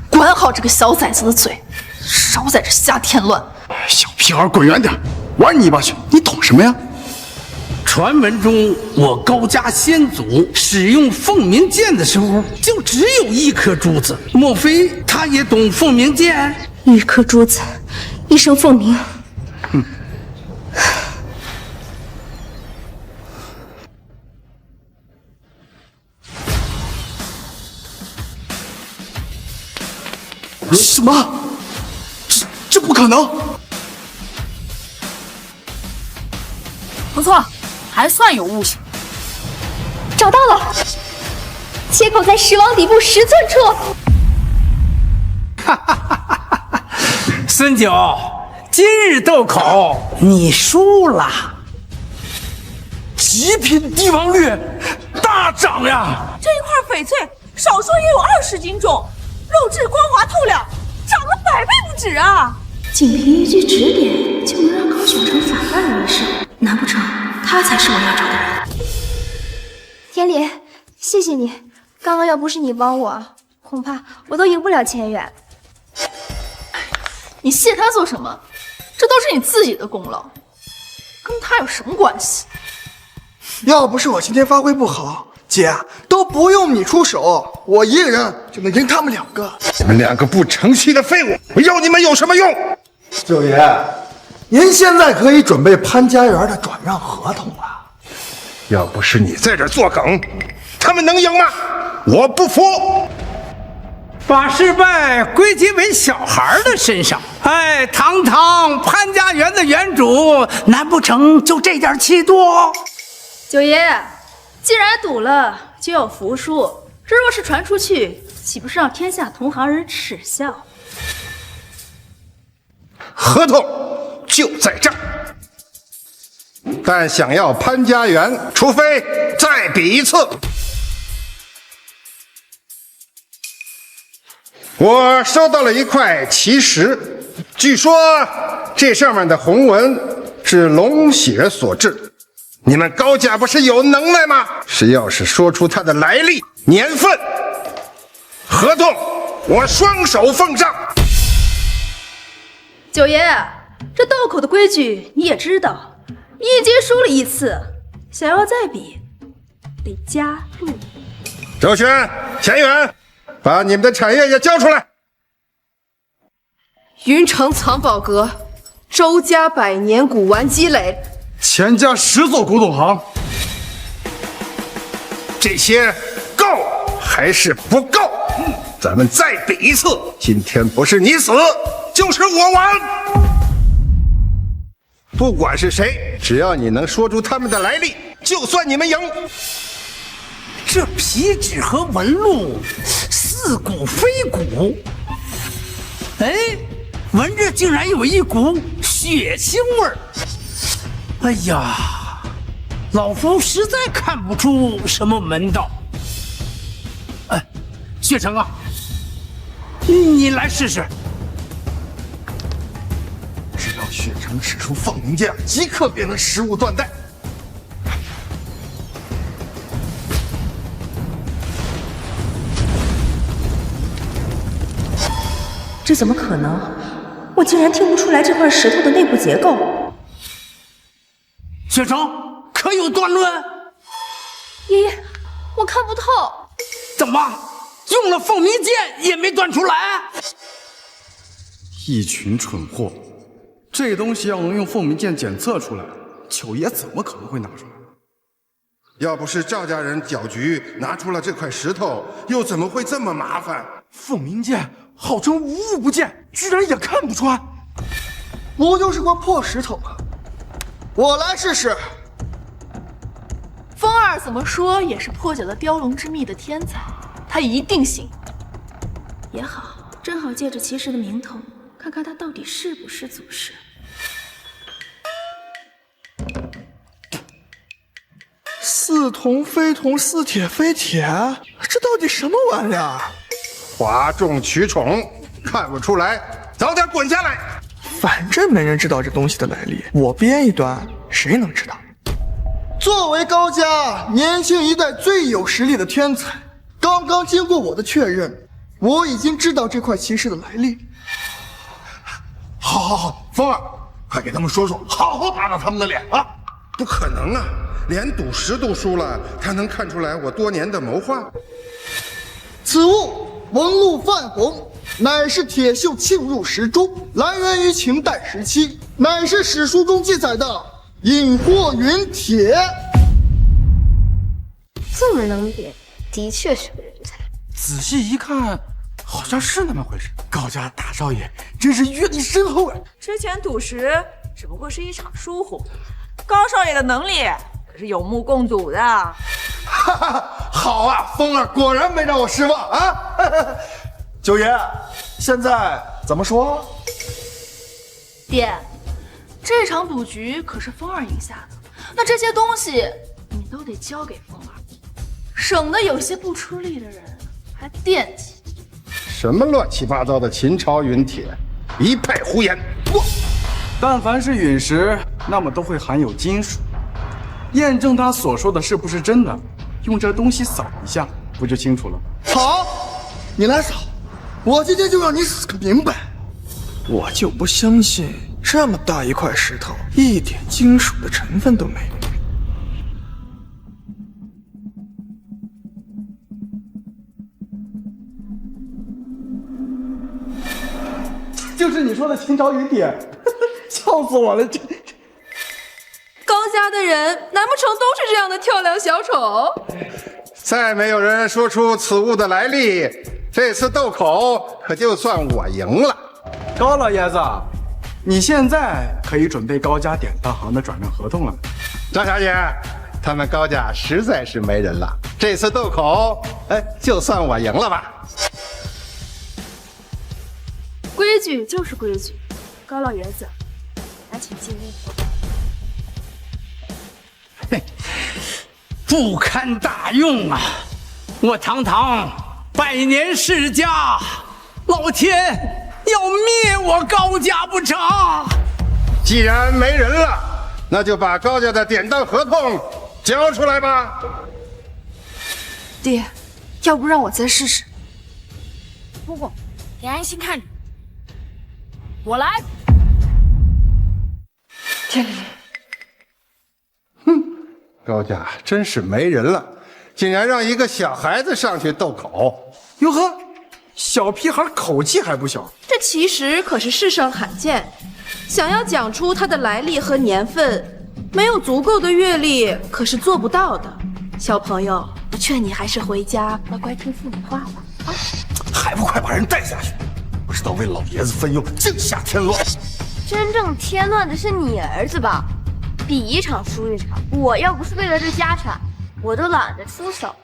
管好这个小崽子的嘴，少在这瞎添乱。小屁孩，滚远点，玩泥巴去！你懂什么呀？传闻中，我高家先祖使用凤鸣剑的时候，就只有一颗珠子。莫非他也懂凤鸣剑？一颗珠子，一声凤鸣。什么？这不可能！不错，还算有悟性。找到了，切口在石王底部10寸处。孙九，今日斗口你输了。极品帝王绿，大涨呀！这一块翡翠少说也有20斤重，肉质光滑透亮，涨了100倍不止啊！仅凭一句指点就能让高雪成反败为胜，难不成他才是我要找的人？天离，谢谢你，刚刚要不是你帮我，恐怕我都赢不了千远。你谢他做什么？这都是你自己的功劳，跟他有什么关系？要不是我今天发挥不好，姐都不用你出手，我一个人就能赢他们2个。你们2个不成器的废物，我要你们有什么用？九爷，您现在可以准备潘家园的转让合同了。要不是你在这作梗，他们能赢吗？我不服！把失败归结为小孩的身上，哎，堂堂潘家园的园主，难不成就这点气度？九爷，既然赌了，就要服输。这若是传出去，岂不是让天下同行人耻笑？合同就在这儿，但想要潘家园，除非再比一次。我收到了一块奇石，据说这上面的红纹是龙血所制。你们高家不是有能耐吗？谁要是说出它的来历、年份，合同我双手奉上。九爷，这斗口的规矩你也知道，一阶输了1次，想要再比，得加入。周旋、钱远，把你们的产业也交出来。云城藏宝阁，周家100年古玩积累，钱家10座古董行。这些够还是不够？咱们再比一次，今天不是你死，就是我亡。不管是谁，只要你能说出他们的来历，就算你们赢。这皮纸和纹路似骨非骨，哎，闻着竟然有一股血腥味儿。哎呀，老夫实在看不出什么门道。哎，雪城啊，你来试试。只要雪城使出凤鸣剑，即刻便能食物断代。这怎么可能？我竟然听不出来这块石头的内部结构。雪城可有断论？爷爷，我看不透。怎么用了凤鸣剑也没断出来？一群蠢货！这东西要能用凤鸣剑检测出来，九爷怎么可能会拿出来？要不是赵家人搅局拿出了这块石头，又怎么会这么麻烦？凤鸣剑号称无物不见，居然也看不穿。不就是块破石头吗？我来试试。风儿怎么说也是破解了雕龙之秘的天才，他一定行。也好，正好借着骑士的名头，看看他到底是不是祖师。似铜非铜，似铁非铁，这到底什么玩意儿？哗众取宠，看不出来，早点滚下来！反正没人知道这东西的来历，我编一段，谁能知道？作为高家年轻一代最有实力的天才，刚刚经过我的确认，我已经知道这块奇石的来历。好，风儿，快给他们说说，好好打打他们的脸啊！不可能啊，连赌石都输了，他能看出来我多年的谋划？此物纹路泛红，乃是铁锈沁入石中，来源于秦代时期，乃是史书中记载的引货云铁。这么能点，的确是个人才。仔细一看，好像是那么回事。高家大少爷真是阅历深厚啊！之前赌石只不过是一场疏忽，高少爷的能力可是有目共睹的。哈哈，好啊，风儿果然没让我失望啊！九爷，现在怎么说？爹，这场赌局可是风儿赢下的，那这些东西你都得交给风儿，省得有些不出力的人还惦记。什么乱七八糟的秦朝云铁，一派胡言！但凡是陨石，那么都会含有金属。验证他所说的是不是真的，用这东西扫一下，不就清楚了？好，你来扫，我今天就让你死个明白。我就不相信这么大一块石头，一点金属的成分都没有。就是你说的秦朝云铁，笑死我了！高家的人难不成都是这样的跳梁小丑？再没有人说出此物的来历，这次斗口可就算我赢了。高老爷子，你现在可以准备高家典当行的转让合同了。张小姐，他们高家实在是没人了，这次斗口，就算我赢了吧。规矩就是规矩，高老爷子，还请进屋。嘿，不堪大用啊！我堂堂100年世家，老天要灭我高家不成？既然没人了，那就把高家的典当合同交出来吧。爹，要不让我再试试？不，你安心看着。我来。天理，高家真是没人了，竟然让一个小孩子上去斗口。哟呵，小屁孩口气还不小。这奇石可是世上罕见，想要讲出它的来历和年份，没有足够的阅历可是做不到的。小朋友，我劝你还是回家乖乖听父母话吧。啊，还不快把人带下去！不知道为老爷子分忧，净瞎添乱。真正添乱的是你儿子吧？比一场输一场，我要不是为了这家产，我都懒得出手。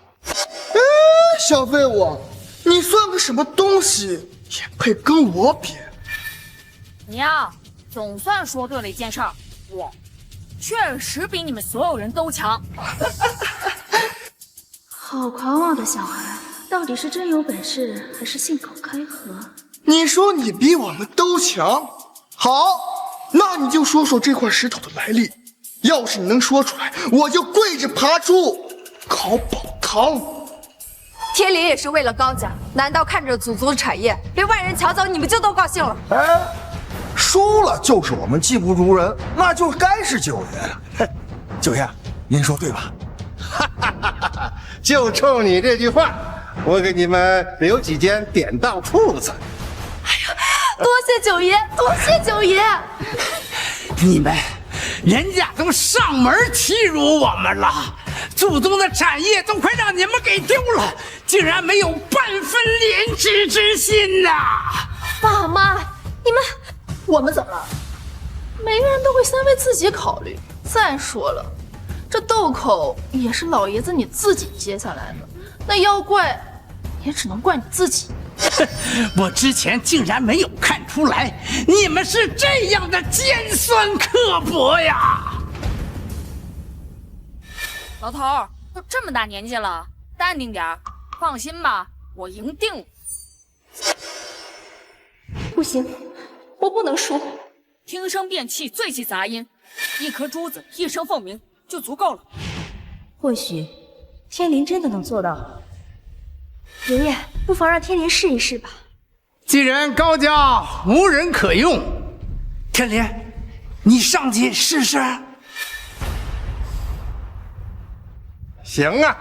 小废物，你算个什么东西，也配跟我比？你呀，总算说对了一件事儿，我确实比你们所有人都强。好狂妄的小孩，到底是真有本事，还是信口开河？你说你比我们都强，好，那你就说说这块石头的来历。要是你能说出来，我就跪着爬出考宝堂。天灵也是为了高家，难道看着祖宗的产业被外人抢走，你们就都高兴了？哎，输了就是我们技不如人，那就该是九爷。九爷，您说对吧？哈哈哈哈！就冲你这句话，我给你们留几间典当铺子。多谢九爷，多谢九爷！你们，人家都上门欺辱我们了，祖宗的产业都快让你们给丢了，竟然没有半分廉耻之心呐！爸妈，你们，我们怎么了？每个人都会先为自己考虑。再说了，这豆口也是老爷子你自己接下来的，那要怪，也只能怪你自己。我之前竟然没有看出来，你们是这样的尖酸刻薄呀！老头儿都这么大年纪了，淡定点儿。放心吧，我赢定了。不行，我不能输，听声辨气，最其杂音，一颗珠子，一声凤鸣就足够了。或许天灵真的能做到。爷爷，不妨让天灵试一试吧。既然高家无人可用，天灵，你上去试试。行啊，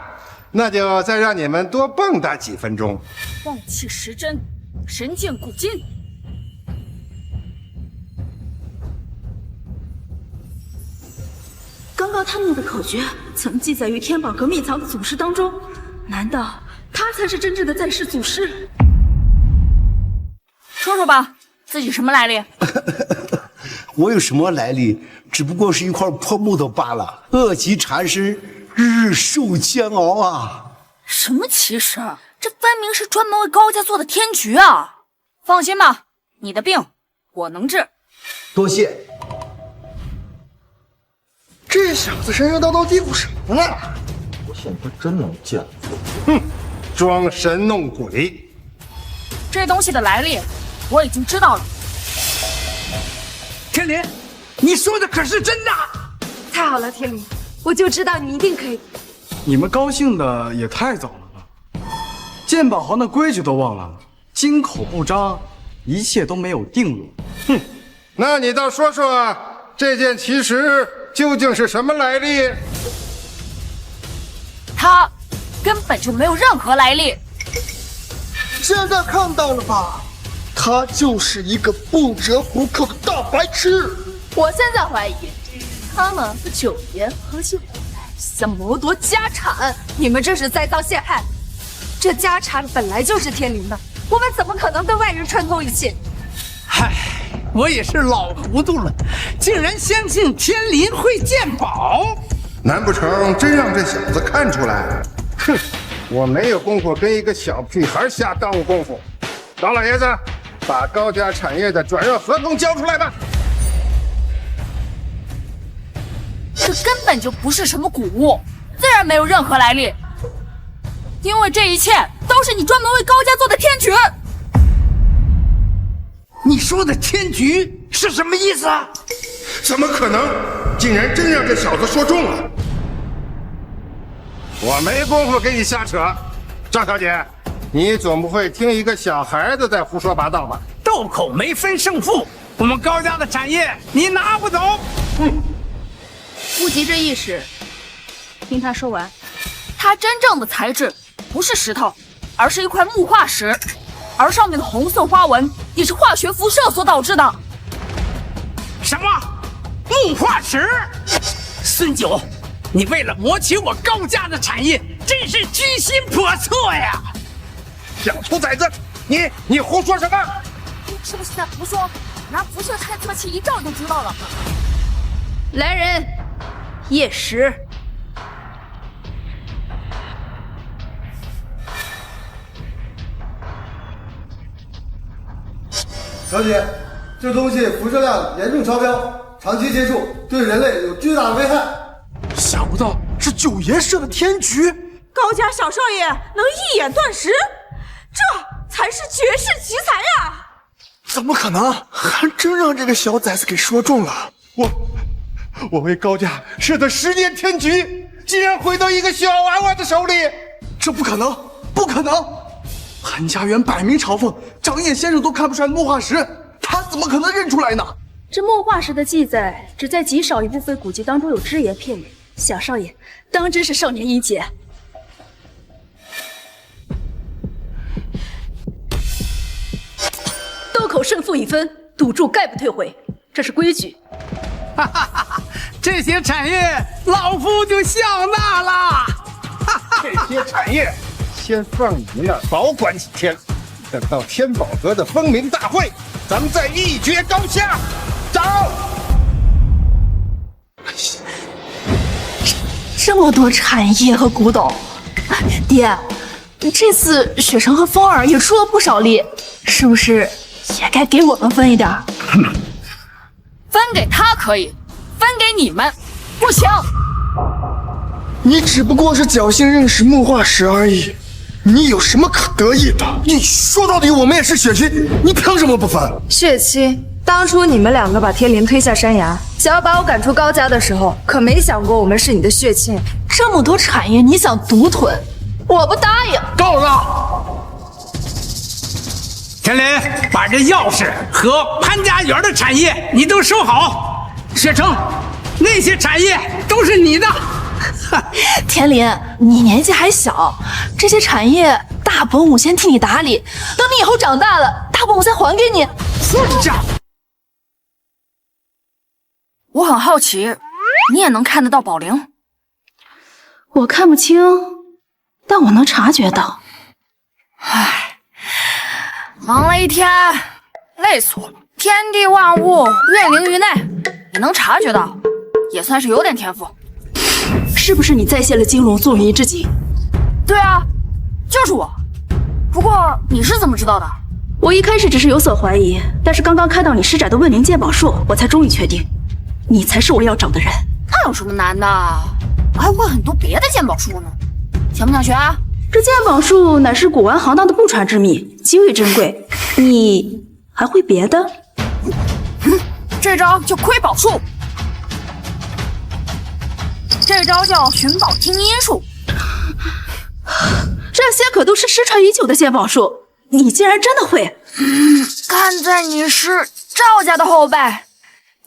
那就再让你们多蹦跶几分钟。旺气时针，神剑古今。刚刚他们的口诀曾记载于天宝阁秘藏的祖师当中，难道他才是真正的在世祖师？说说吧，自己什么来历？我有什么来历？只不过是一块破木头罢了。恶疾缠身，日受煎熬啊！什么奇事？这分明是专门为高家做的天局啊！放心吧，你的病我能治。多谢。这小子神神叨叨嘀咕什么呢？我现在真能见。哼，装神弄鬼。这东西的来历我已经知道了。天灵，你说的可是真的？太好了，天灵，我就知道你一定可以。你们高兴的也太早了吧？鉴宝行的规矩都忘了，金口不张，一切都没有定论。哼，那你倒说说这件奇石究竟是什么来历？他根本就没有任何来历。现在看到了吧？他就是一个不折不扣的大白痴。我现在怀疑，他们和九爷合起伙来想谋夺家产。你们这是栽赃陷害，这家产本来就是天灵的，我们怎么可能对外人串通一气？唉，我也是老糊涂了，竟然相信天灵会鉴宝。难不成真让这小子看出来？哼，我没有功夫跟一个小屁孩瞎耽误功夫。高老爷子，把高家产业的转让合同交出来吧。这根本就不是什么古物，自然没有任何来历。因为这一切都是你专门为高家做的天局。你说的天局是什么意思啊？怎么可能？竟然真让这小子说中了！我没工夫跟你瞎扯。张小姐，你总不会听一个小孩子在胡说八道吧？斗口没分胜负，我们高家的产业你拿不走。不急这一时，听他说完。它真正的材质不是石头，而是一块木化石，而上面的红色花纹也是化学辐射所导致的。什么？木化石？孙九，你为了谋取我高家的产业，真是居心叵测呀！小兔崽子，你胡说什么？是不是在胡说？拿辐射探测器一照就知道了。来人，夜石。小姐，这东西辐射量严重超标，长期接触对人类有巨大的危害。想不到是九爷设的天局，高家小少爷能一眼断石，这才是绝世奇才呀！怎么可能？还真让这个小崽子给说中了。我为高家设的10年天局，竟然毁到一个小娃娃的手里！这不可能，不可能！韩家园摆明嘲讽，长眼先生都看不出来木化石，他怎么可能认出来呢？这木化石的记载只在极少一部分古籍当中有只言片语，小少爷当真是少年英杰。斗口胜负1分，赌注概不退回，这是规矩。哈哈哈！这些产业，老夫就笑纳了。这些产业先放你那儿保管几天，等到天宝阁的封明大会，咱们再一决高下。走！这么多产业和古董，爹，这次雪城和风儿也出了不少力，是不是也该给我们分一点？分给他可以，分给你们不行。你只不过是侥幸认识木化石而已，你有什么可得意的？你说到底，我们也是血亲，你凭什么不分？血亲当初你们两个把天灵推下山崖，想要把我赶出高家的时候，可没想过我们是你的血亲。这么多产业你想独吞，我不答应。够了！田林，把这钥匙和潘家园的产业你都收好。雪城，那些产业都是你的。田林，你年纪还小，这些产业大伯母先替你打理，等你以后长大了，大伯母再还给你。混账！我很好奇，你也能看得到宝灵？我看不清，但我能察觉到。唉，忙了一天，累死我了。天地万物，愿灵于内，你能察觉到，也算是有点天赋。是不是你再现了金龙纵云之境？对啊，就是我。不过你是怎么知道的？我一开始只是有所怀疑，但是刚刚看到你施展的问灵鉴宝术，我才终于确定，你才是我要找的人。那有什么难的？我还会很多别的鉴宝术呢，想不想学啊？这鉴宝术乃是古玩行当的不传之秘，极为珍贵。你还会别的？这招叫窥宝术，这招叫寻宝听音术。这些可都是失传已久的鉴宝术，你竟然真的会？看在你是赵家的后辈，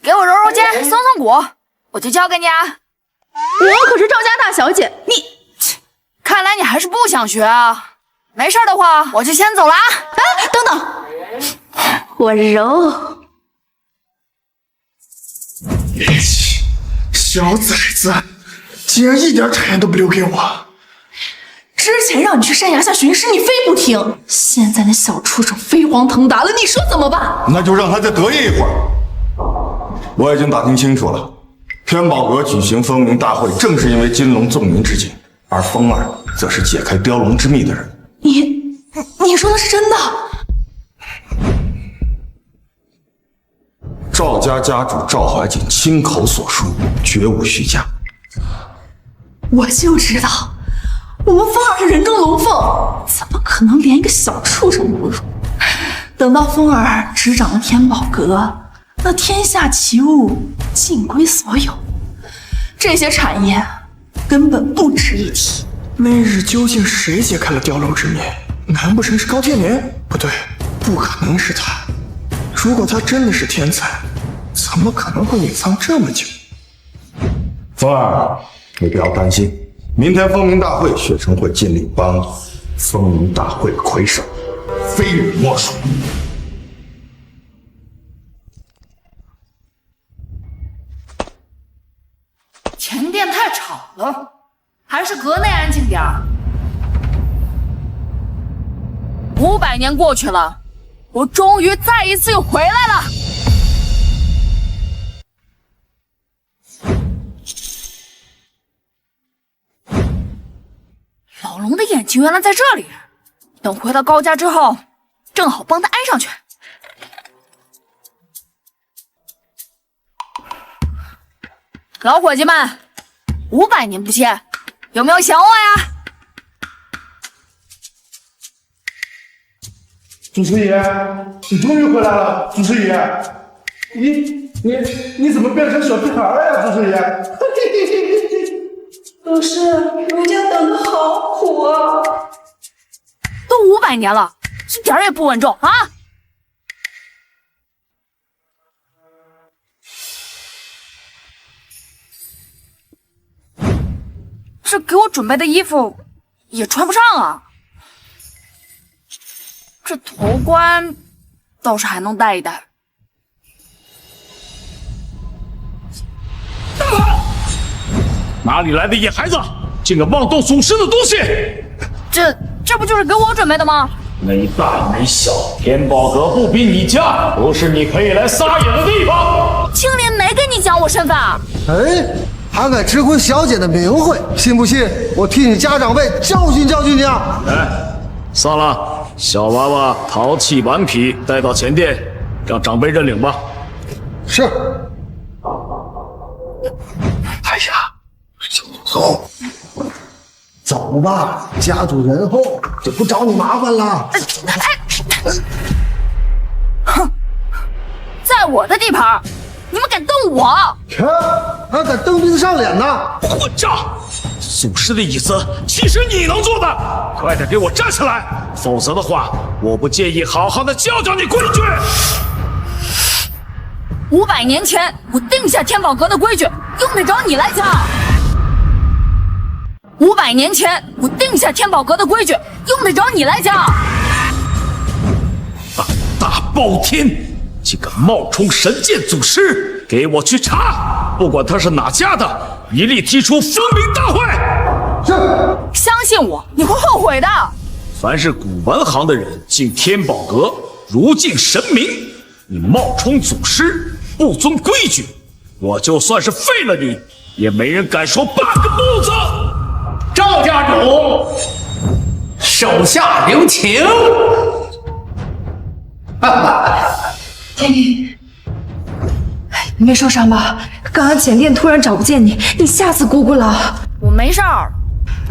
给我揉揉肩、松松骨，我就交给你啊。我可是赵家大小姐，你……看来你还是不想学啊。没事的话，我就先走了啊。等等，我揉。小崽子，竟然一点产业都不留给我！之前让你去山崖下寻师，你非不听。现在那小畜生飞黄腾达了，你说怎么办？那就让他再得意一会儿。我已经打听清楚了，天宝阁举行风云大会，正是因为金龙纵云之境，而风儿则是解开雕龙之秘的人。你说的是真的？赵家家主赵怀瑾亲口所述，绝无虚假。我就知道，我们风儿是人中龙凤，怎么可能连一个小畜生不如？等到风儿执掌了天宝阁，那天下奇物尽归所有，这些产业根本不值一提。那日究竟谁解开了雕龙之秘？难不成是高天年？不对，不可能是他。如果他真的是天才，怎么可能会隐藏这么久？风儿，你不要担心，明天风云大会，雪城会尽力帮风云大会魁首，非你莫属。前殿太吵了，还是阁内安静点儿。500年过去了，我终于再一次又回来了。老龙的眼睛原来在这里，等回到高家之后，正好帮他安上去。老伙计们，500年不见，有没有想我呀？祖师爷，你终于回来了，祖师爷，你怎么变成小屁孩了呀，祖师爷？老师，奴家等的好苦啊！都500年了，一点也不稳重啊！这给我准备的衣服也穿不上啊！这头冠倒是还能戴一戴。哪里来的野孩子，竟敢妄动祖师的东西！这不就是给我准备的吗？没大没小，天宝阁不比你家，不是你可以来撒野的地方。青莲没跟你讲我身份啊！哎，还敢指挥小姐的名讳，信不信我替你家长辈教训教训你啊！哎，算了，小娃娃淘气顽皮，带到前殿，让长辈认领吧。是。哎呀，走，走吧，家主仁厚，就不找你麻烦了。哼，在我的地盘，你们敢动我？切，还敢蹬鼻子上脸呢！混账！祖师的椅子岂是你能坐的？快点给我站起来，否则的话，我不介意好好的教教你规矩。500年前我定下天宝阁的规矩，用得着你来讲？500年前我定下天宝阁的规矩，用得着你来讲？胆大包天，竟敢冒充神剑祖师，给我去查！不管他是哪家的，一律提出封明大会。相信我，你会后悔的。凡是古玩行的人进天宝阁，如敬神明。你冒充祖师，不遵规矩，我就算是废了你，也没人敢说半个不字。赵家主，手下留情。天灵，你没受伤吧？刚刚前殿突然找不见你，你吓死姑姑了。我没事儿，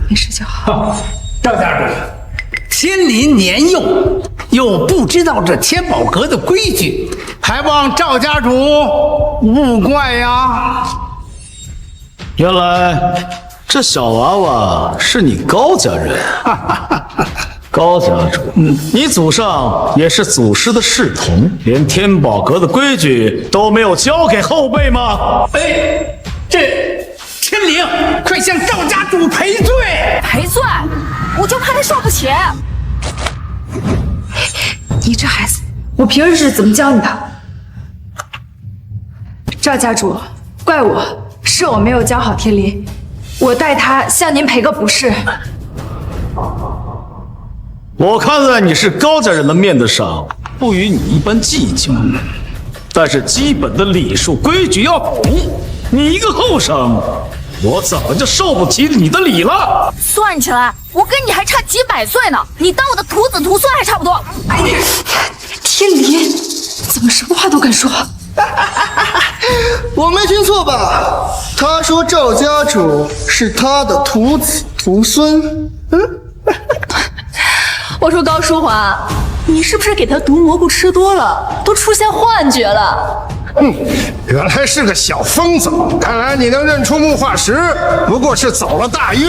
没事就好。赵家主，天临年幼，又不知道这天宝阁的规矩，还望赵家主勿怪呀。原来这小娃娃是你高家人。高家主，你祖上也是祖师的侍从，连天宝阁的规矩都没有教给后辈吗？哎，这天灵，快向赵家主赔罪！赔罪？我就怕他受不起。你这孩子，我平日是怎么教你的？赵家主，怪我，是我没有教好天灵，我代他向您赔个不是。我看在你是高家人的面子上，不与你一般计较。但是基本的礼数规矩要懂。你一个后生，我怎么就受不起你的礼了？算起来，我跟你还差几百岁呢，你当我的徒子徒孙还差不多。天灵，怎么什么话都敢说？我没听错吧？他说赵家主是他的徒子徒孙。我说高淑华，你是不是给他毒蘑菇吃多了，都出现幻觉了？原来是个小疯子，看来你能认出木化石，不过是走了大运。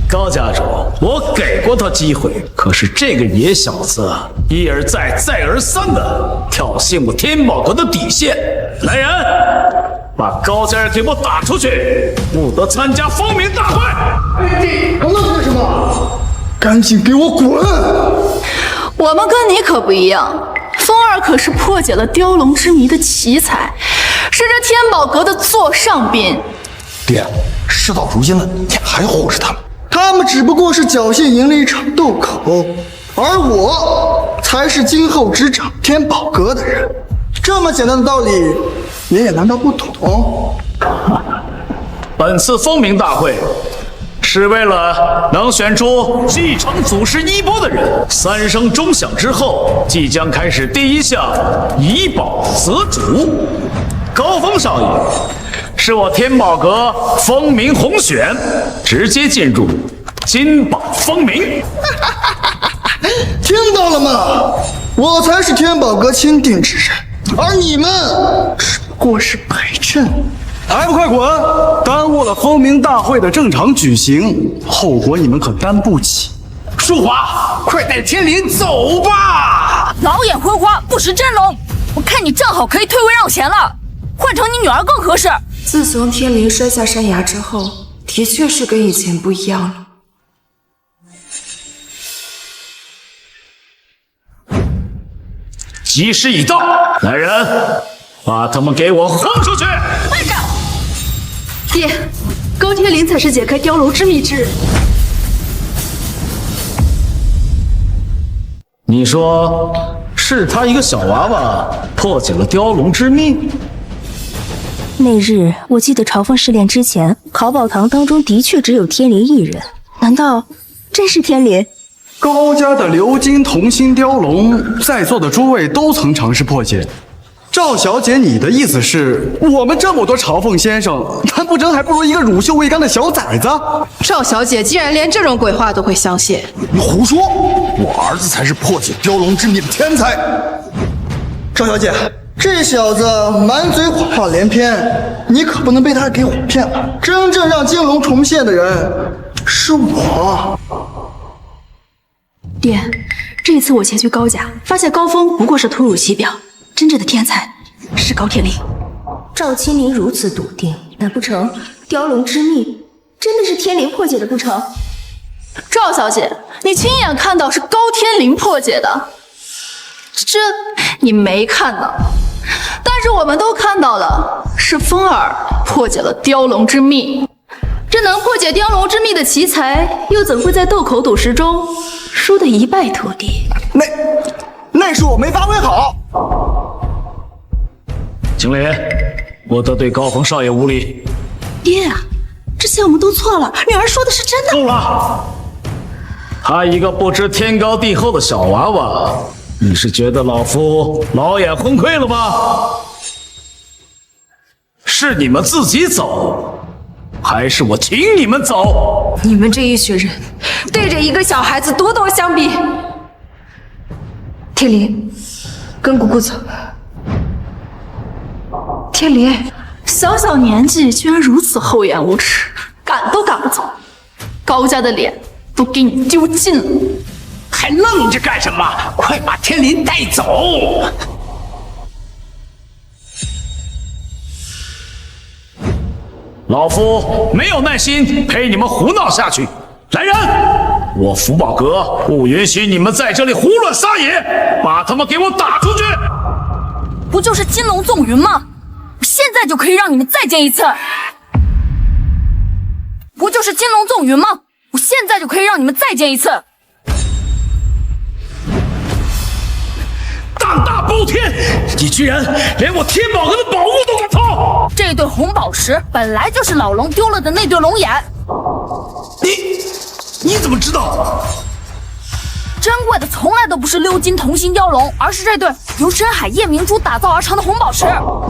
高家主，我给过他机会，可是这个野小子一而再再而三的挑衅我天宝阁的底线。来人，把高家人给我打出去，不得参加封明大会。能干什么？赶紧给我滚！我们跟你可不一样，风儿可是破解了雕龙之谜的奇才，是这天宝阁的座上宾。爹，事到如今了，你还护着他们？他们只不过是侥幸赢了一场斗口，而我才是今后执掌天宝阁的人。这么简单的道理，爷爷难道不懂？本次封明大会是为了能选出继承祖师衣钵的人。3声钟响之后，即将开始第一项以宝择主。高峰少爷是我天宝阁封明红选，直接进入金榜封名。听到了吗？我才是天宝阁钦定之人，而你们只不过是陪衬。还不快滚！耽误了封明大会的正常举行，后果你们可担不起。淑华，快带天灵走吧！老眼昏花，不识真龙。我看你正好可以退位让贤了，换成你女儿更合适。自从天灵摔下山崖之后，的确是跟以前不一样了。吉时已到，来人，把他们给我轰出去！慢着！爹，高天灵才是解开雕龙之谜之人。你说是他一个小娃娃破解了雕龙之秘？那日我记得朝凤试炼之前，考宝堂当中的确只有天灵一人，难道真是天灵？高家的鎏金同心雕龙，在座的诸位都曾尝试破解。赵小姐，你的意思是，我们这么多朝凤先生，难不成还不如一个乳臭未干的小崽子？赵小姐既然连这种鬼话都会相信，你胡说！我儿子才是破解雕龙之谜的天才。赵小姐，这小子满嘴谎话连篇，你可不能被他给哄骗了。真正让金龙重现的人是我。爹，这次我前去高家，发现高峰不过是突兀其表，真正的天才是高天灵。赵青灵如此笃定，难不成雕龙之秘真的是天灵破解的不成？赵小姐，你亲眼看到是高天灵破解的，这你没看到，但是我们都看到了，是风儿破解了雕龙之秘。这能破解雕龙之秘的奇才，又怎会在斗口赌石中输得一败涂地？那是我没发挥好。经理，我得对高峰少爷无礼。爹啊，之前我们都错了，女儿说的是真的。够了！他一个不知天高地厚的小娃娃，你是觉得老夫老眼昏聩了吗？是你们自己走，还是我请你们走？你们这一群人，对着一个小孩子咄咄相逼。天灵，跟姑姑走。天灵，小小年纪居然如此厚颜无耻，赶都赶不走，高家的脸都给你丢尽了。还愣着干什么？快把天灵带走！老夫没有耐心陪你们胡闹下去。来人，我福宝阁不允许你们在这里胡乱撒野，把他们给我打出去！不就是金龙纵云吗？现在就可以让你们再见一次。不就是金龙纵云吗？我现在就可以让你们再见一次。胆大包天，你居然连我天宝阁的宝物都敢偷！这对红宝石本来就是老龙丢了的那对龙眼。你怎么知道？珍贵的从来都不是鎏金同心雕龙，而是这对由深海夜明珠打造而成的红宝石。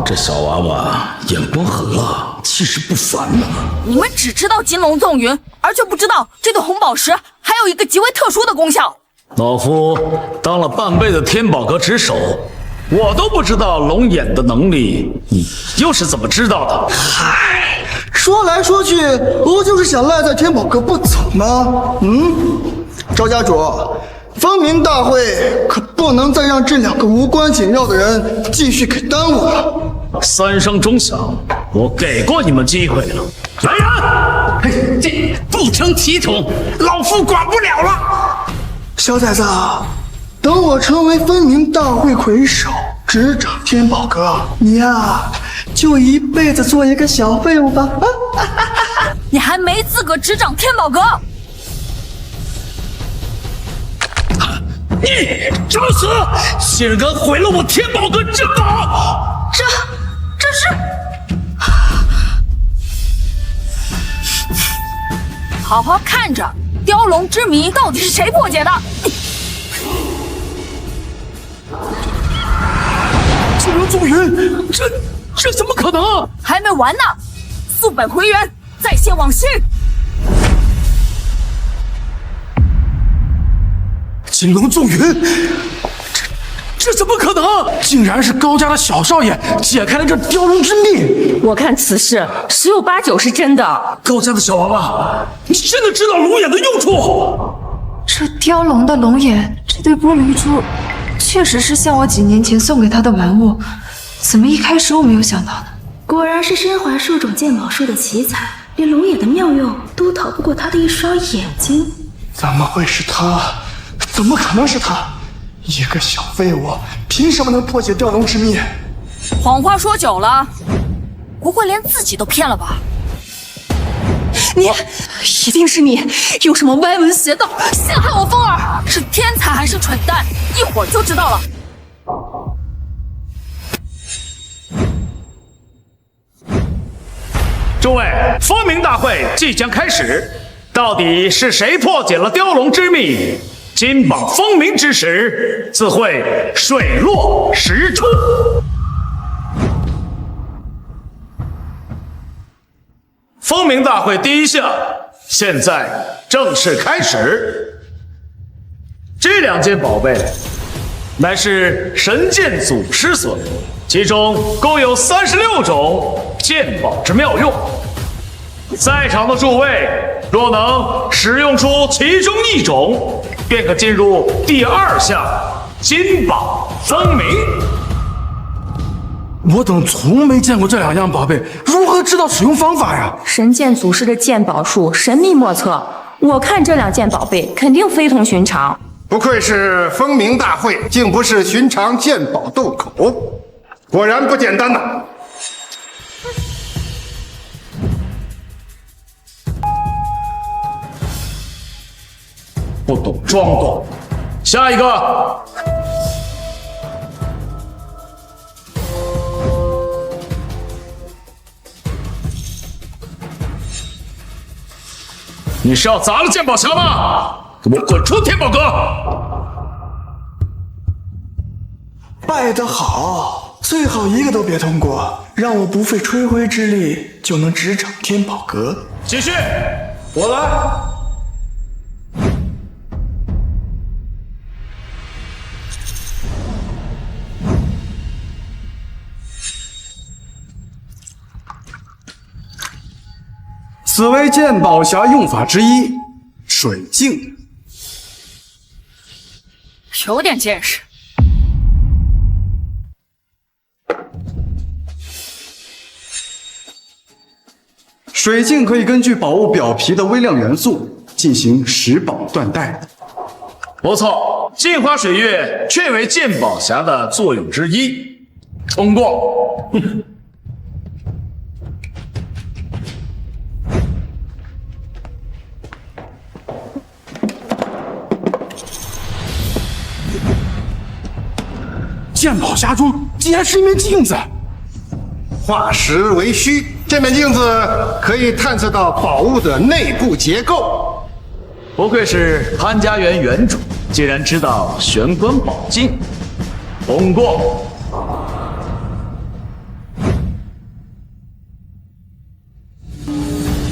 这小娃娃眼光狠辣，气势不凡呢。你们只知道金龙纵云，而却不知道这对红宝石还有一个极为特殊的功效。老夫当了半辈子天宝阁值守，我都不知道龙眼的能力，你又是怎么知道的？嗨，说来说去，不就是想赖在天宝阁不走吗？赵家主，风鸣大会可不能再让这两个无关紧要的人继续给耽误了。三声钟响，我给过你们机会了。来人！这不成体统，老夫管不了了。小崽子，等我成为风鸣大会魁首，执掌天宝阁，你呀就一辈子做一个小废物吧。你还没资格执掌天宝阁。你找死！竟然毁了我天宝阁珍宝！这是……好好看着，雕龙之谜到底是谁破解的？金龙纵云，这怎么可能？还没完呢！溯本回源，再现往昔。金龙纵云，这怎么可能？竟然是高家的小少爷解开了这雕龙之秘。我看此事十有八九是真的。高家的小娃娃，你真的知道龙眼的用处？这雕龙的龙眼，这对玻璃珠，确实是像我几年前送给他的玩物，怎么一开始我没有想到呢？果然是身怀数种鉴宝术的奇才，连龙眼的妙用都逃不过他的一双眼睛。怎么会是他？怎么可能是他？一个小废物，凭什么能破解雕龙之秘？谎话说久了，不会连自己都骗了吧？你一定是你有什么歪门邪道陷害我风儿，是天才还是蠢蛋，一会儿就知道了。诸位，风鸣大会即将开始，到底是谁破解了雕龙之秘？金榜风鸣之时，自会水落石出。风鸣大会第一项，现在正式开始。这两件宝贝，乃是神剑祖师所留，其中共有36种剑宝之妙用。在场的诸位，若能使用出其中一种，便可进入第2项金宝增名。我等从没见过这2样宝贝，如何知道使用方法呀？神剑祖师的剑宝术神秘莫测，我看这2件宝贝肯定非同寻常。不愧是风鸣大会，竟不是寻常剑宝渡口，果然不简单呐！不懂装懂，下一个。你是要砸了剑宝匣吗？给我滚出天宝阁！拜得好，最好一个都别通过，让我不费吹灰之力就能执掌天宝阁。继续，我来。此为剑宝匣用法之一，水镜。有点见识。水镜可以根据宝物表皮的微量元素进行识宝断代。不错，镜花水月确为剑宝匣的作用之一，通过。剑宝匣中竟然是一面镜子，化实为虚。这面镜子可以探测到宝物的内部结构。不愧是潘家园原主，竟然知道玄关宝镜。通过。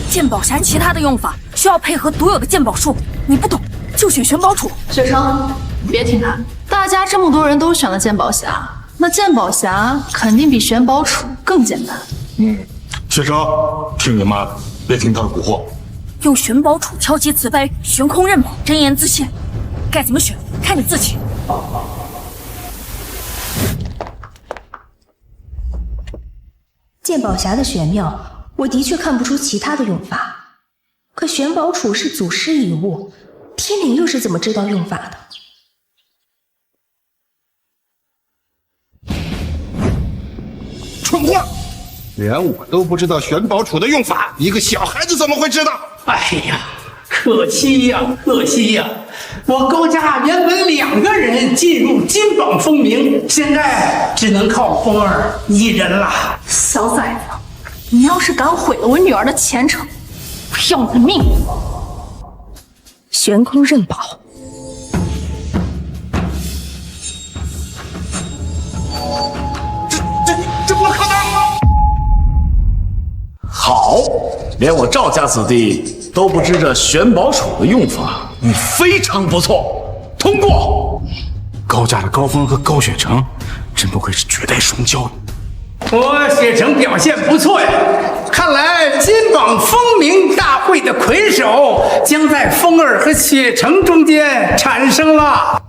剑宝匣其他的用法需要配合独有的剑宝术，你不懂就选玄宝杵。雪成，你别听他，大家这么多人都选了剑宝匣，那剑宝匣肯定比玄宝杵更简单。雪成，听你妈的，别听他的蛊惑。用玄宝杵敲击瓷杯，悬空刃宝，真言自现，该怎么选看你自己。剑宝匣的玄妙，我的确看不出其他的用法。可玄宝杵是祖师遗物，天灵又是怎么知道用法的？蠢货！连我都不知道玄宝杵的用法，一个小孩子怎么会知道？哎呀，可惜呀，可惜呀！我高家原本2个人进入金榜风鸣，现在只能靠风儿一人了。小崽子，你要是敢毁了我女儿的前程，我要你的命！悬空刃宝。这不可能！好，连我赵家子弟都不知这玄宝杵的用法，你非常不错，通过。高家的高峰和高雪成，真不愧是绝代双骄。我雪成表现不错呀，看来金榜风鸣大会的魁首将在风儿和雪成中间产生了。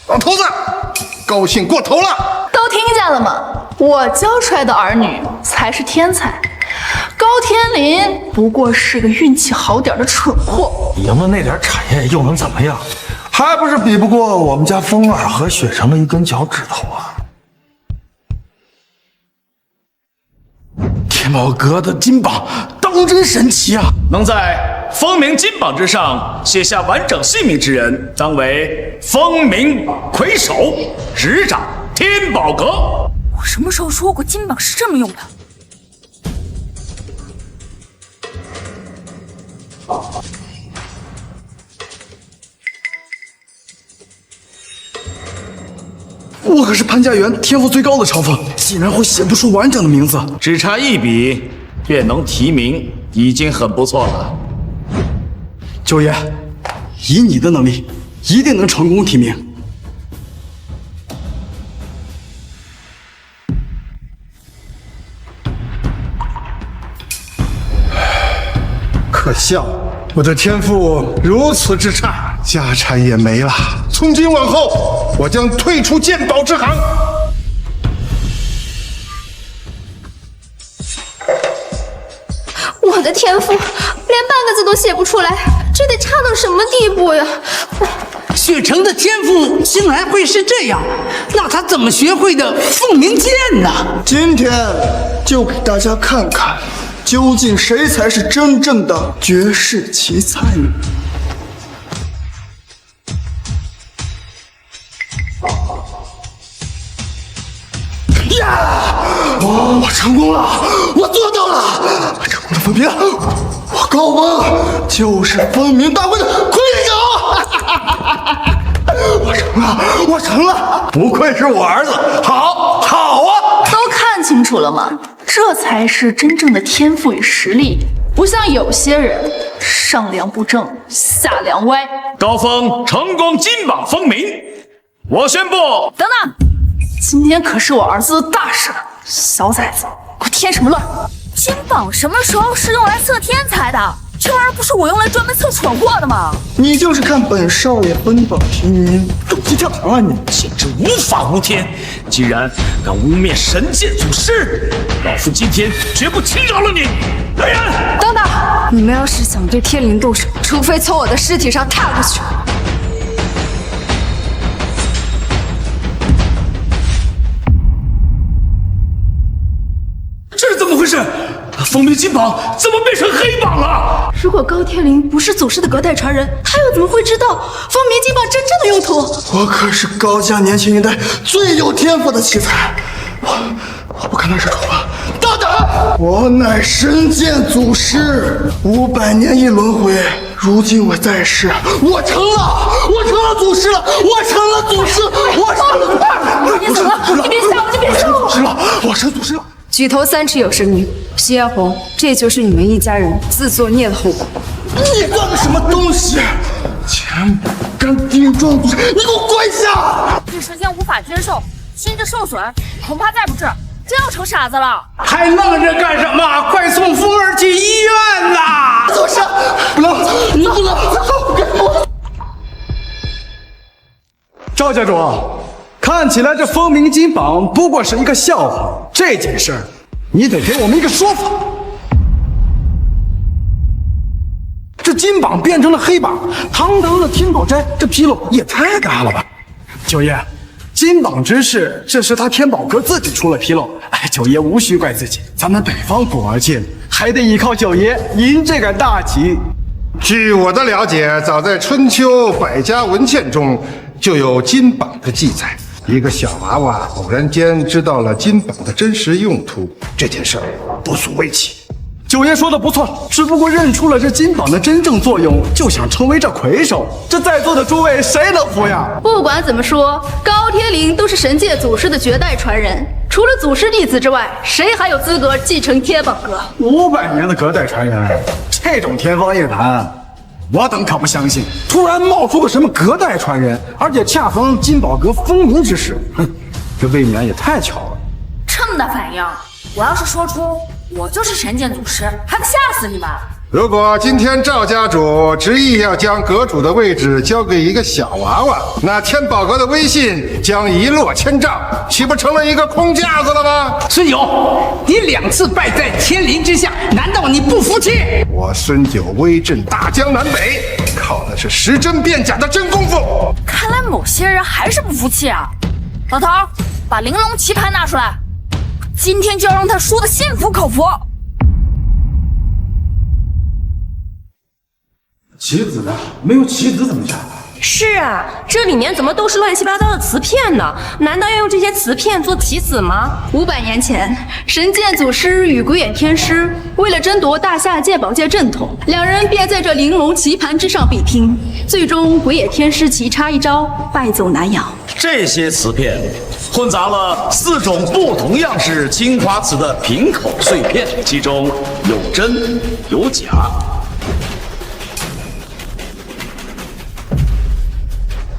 老头子，高兴过头了。都听见了吗？我教出来的儿女才是天才，高天林不过是个运气好点的蠢货。赢了那点产业又能怎么样？还不是比不过我们家风儿和雪成的一根脚趾头啊！天宝阁的金榜当真神奇啊！能在风鸣金榜之上写下完整姓名之人，当为风鸣魁首，执掌天宝阁。我什么时候说过金榜是这么用的？我可是潘家园天赋最高的朝奉，竟然会写不出完整的名字，只差一笔便能提名，已经很不错了。九爷，以你的能力，一定能成功提名。可笑，我的天赋如此之差，家产也没了。从今往后，我将退出鉴宝之行。我的天赋连半个字都写不出来，这得差到什么地步呀？雪城的天赋竟然会是这样，那他怎么学会的凤鸣剑呢？今天就给大家看看，究竟谁才是真正的绝世奇才呢？呀！我成功了，我做到了，我成功的分明，我高峰就是风鸣大会的魁首。我成了，我成了，不愧是我儿子，好，好啊！都看清楚了吗？这才是真正的天赋与实力，不像有些人上梁不正下梁歪。高峰成功金榜风鸣，我宣布。等等，今天可是我儿子的大事，小崽子，给我添什么乱？金榜什么时候是用来测天才的？这玩意儿不是我用来专门测蠢货的吗？你就是看本少爷分榜提名，狗急跳墙啊你！简直无法无天！既然敢污蔑神界祖师，老夫今天绝不轻饶了你！来人！等等，你们要是想对天灵动手，除非从我的尸体上踏过去。这是怎么回事？风鸣金榜怎么变成黑榜了？如果高天灵不是祖师的隔代传人，他又怎么会知道风鸣金榜真正的用途？我可是高家年轻一代最有天赋的奇才，我不可能是丑了。大胆！我乃神剑祖师，500年一轮回，如今我在世，我成了祖师了，我成了祖师，我成了！你怎么了？你别吓我，你别吓我！祖师了，我成祖师了。举头三尺有神明，徐彦宏，这就是你们一家人自作孽的后果。你算个什么东西？前不敢顶撞祖师，你给我跪下！这时间无法接受，心智受损，恐怕再不治，真要成傻子了。还愣着干什么？快送风儿去医院呐！祖师，不能，你不能！赵家主，看起来这风鸣金榜不过是一个笑话，这件事儿你得给我们一个说法。这金榜变成了黑榜，堂堂的天宝斋，这纰漏也太大了吧！九爷，金榜之事，这是他天宝阁自己出了纰漏。哎，九爷无需怪自己，咱们北方古而今，还得依靠九爷您这个大旗。据我的了解，早在春秋百家文献中就有金榜的记载。一个小娃娃偶然间知道了金榜的真实用途，这件事儿不足为奇。九爷说的不错，只不过认出了这金榜的真正作用，就想成为这魁首，这在座的诸位谁能服呀？不管怎么说，高天灵都是神界祖师的绝代传人，除了祖师弟子之外，谁还有资格继承天宝阁？500年的隔代传人，这种天方夜谭，我等可不相信。突然冒出个什么隔代传人，而且恰逢金宝阁风鸣之时，哼，这未免也太巧了。这么大反应，我要是说出我就是神剑祖师，还不吓死你们？如果今天赵家主执意要将阁主的位置交给一个小娃娃，那天宝阁的威信将一落千丈，岂不成了一个空架子了吗？孙友，你2次败在天灵之下，难道你不服气？我孙九威震大江南北，靠的是识真辨假的真功夫。看来某些人还是不服气啊！老头，把玲珑棋盘拿出来，今天就要让他输得心服口服。棋子呢？没有棋子怎么下？是啊，这里面怎么都是乱七八糟的瓷片呢？难道要用这些瓷片做棋子吗？500年前，神剑祖师与鬼眼天师为了争夺大夏鉴宝界正统，两人便在这玲珑棋盘之上比拼。最终，鬼眼天师棋差一招，败走南洋。这些瓷片混杂了4种不同样式青花瓷的瓶口碎片，其中有真有假。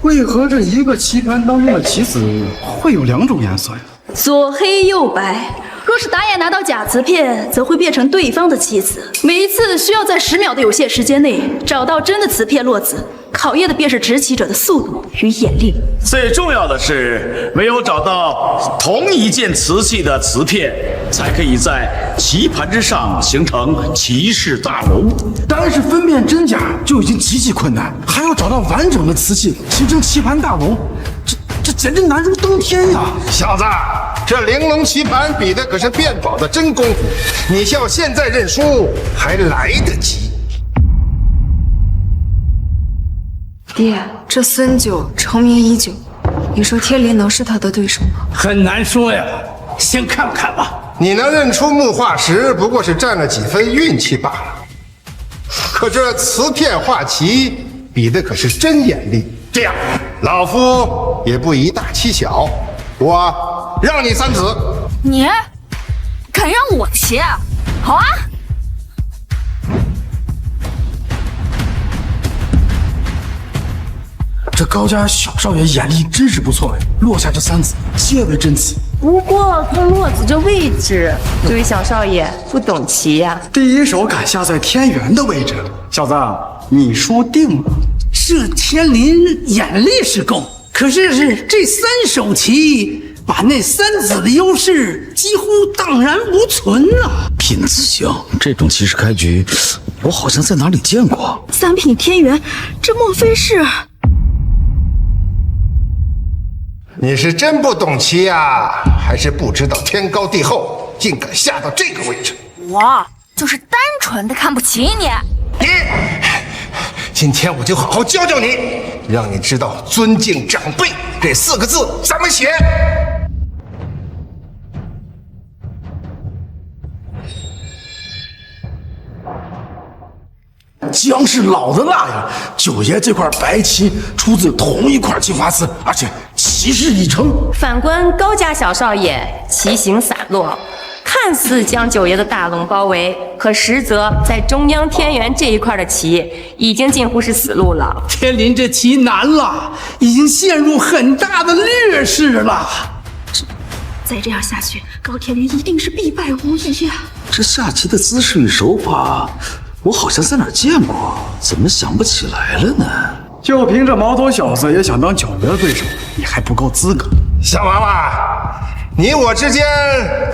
为何这一个棋盘当中的棋子会有2种颜色呀？左黑右白，若是打野拿到假磁片，则会变成对方的妻子。每一次需要在10秒的有限时间内找到真的磁片落子，考验的便是执棋者的速度与眼力。最重要的是，唯有找到同一件瓷器的瓷片，才可以在棋盘之上形成骑士大龙。单是分辨真假就已经极其困难，还要找到完整的瓷器形成棋盘大龙，这简直难如登天呀！小子，这玲珑棋盘比的可是变宝的真功夫，你像现在认输还来得及。爹，这孙九成名已久，你说天林能是他的对手吗？很难说呀，先看看吧。你能认出木化石，不过是占了几分运气罢了。可这瓷片画棋比的可是真眼力。这样，老夫也不以大欺小，我让你3子。你敢让我骑？好啊！这高家小少爷眼力真是不错哎，落下这3子皆为真子。不过看落子这位置，这位小少爷不懂棋呀。第一手敢下在天元的位置，小子，你输定了。这天林眼力是够，可是这3手棋把那3子的优势几乎荡然无存了。品子行，这种棋士开局，我好像在哪里见过。3品天元，这莫非是？你是真不懂棋呀，还是不知道天高地厚，竟敢下到这个位置？我就是单纯的看不起你。今天我就好好教教你，让你知道尊敬长辈这4个字怎么写。姜是老的辣呀！九爷这块白棋出自同一块青花瓷，而且棋势已成。反观高家小少爷，棋形散落，看似将九爷的大龙包围，可实则在中央天元这一块的棋已经近乎是死路了。天林这棋难了，已经陷入很大的劣势了。再这样下去，高天林一定是必败无疑啊！这下棋的姿势与手法，我好像在哪儿见过，怎么想不起来了呢？就凭这毛头小子也想当九爷的对手，你还不够资格。小娃娃，你我之间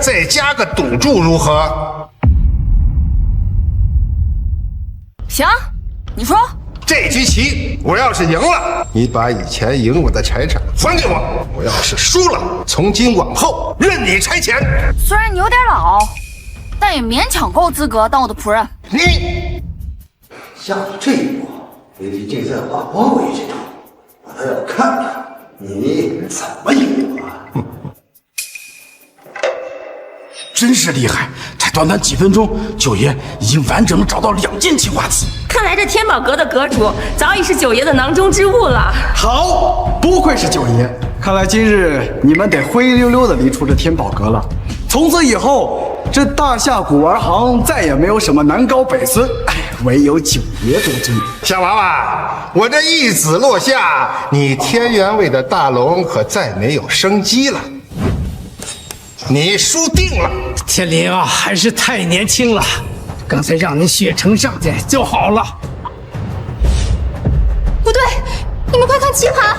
再加个赌注如何？行，你说。这局棋我要是赢了，你把以前赢我的财产还给我；我要是输了，从今往后任你差遣。虽然你有点老，但也勉强够资格当我的仆人。你下到这一步，别提竞赛化包围这场，我倒要看看你怎么赢了。真是厉害！才短短几分钟，九爷已经完整的找到2件青花瓷。看来这天宝阁的阁主早已是九爷的囊中之物了。好，不愧是九爷。看来今日你们得灰溜溜的离出这天宝阁了。从此以后，这大夏古玩行再也没有什么南高北孙，唯有九爷独尊。小娃娃，我这一子落下，你天元位的大龙可再没有生机了。你输定了。天林啊，还是太年轻了，刚才让你雪城上去就好了。不对，你们快看棋盘！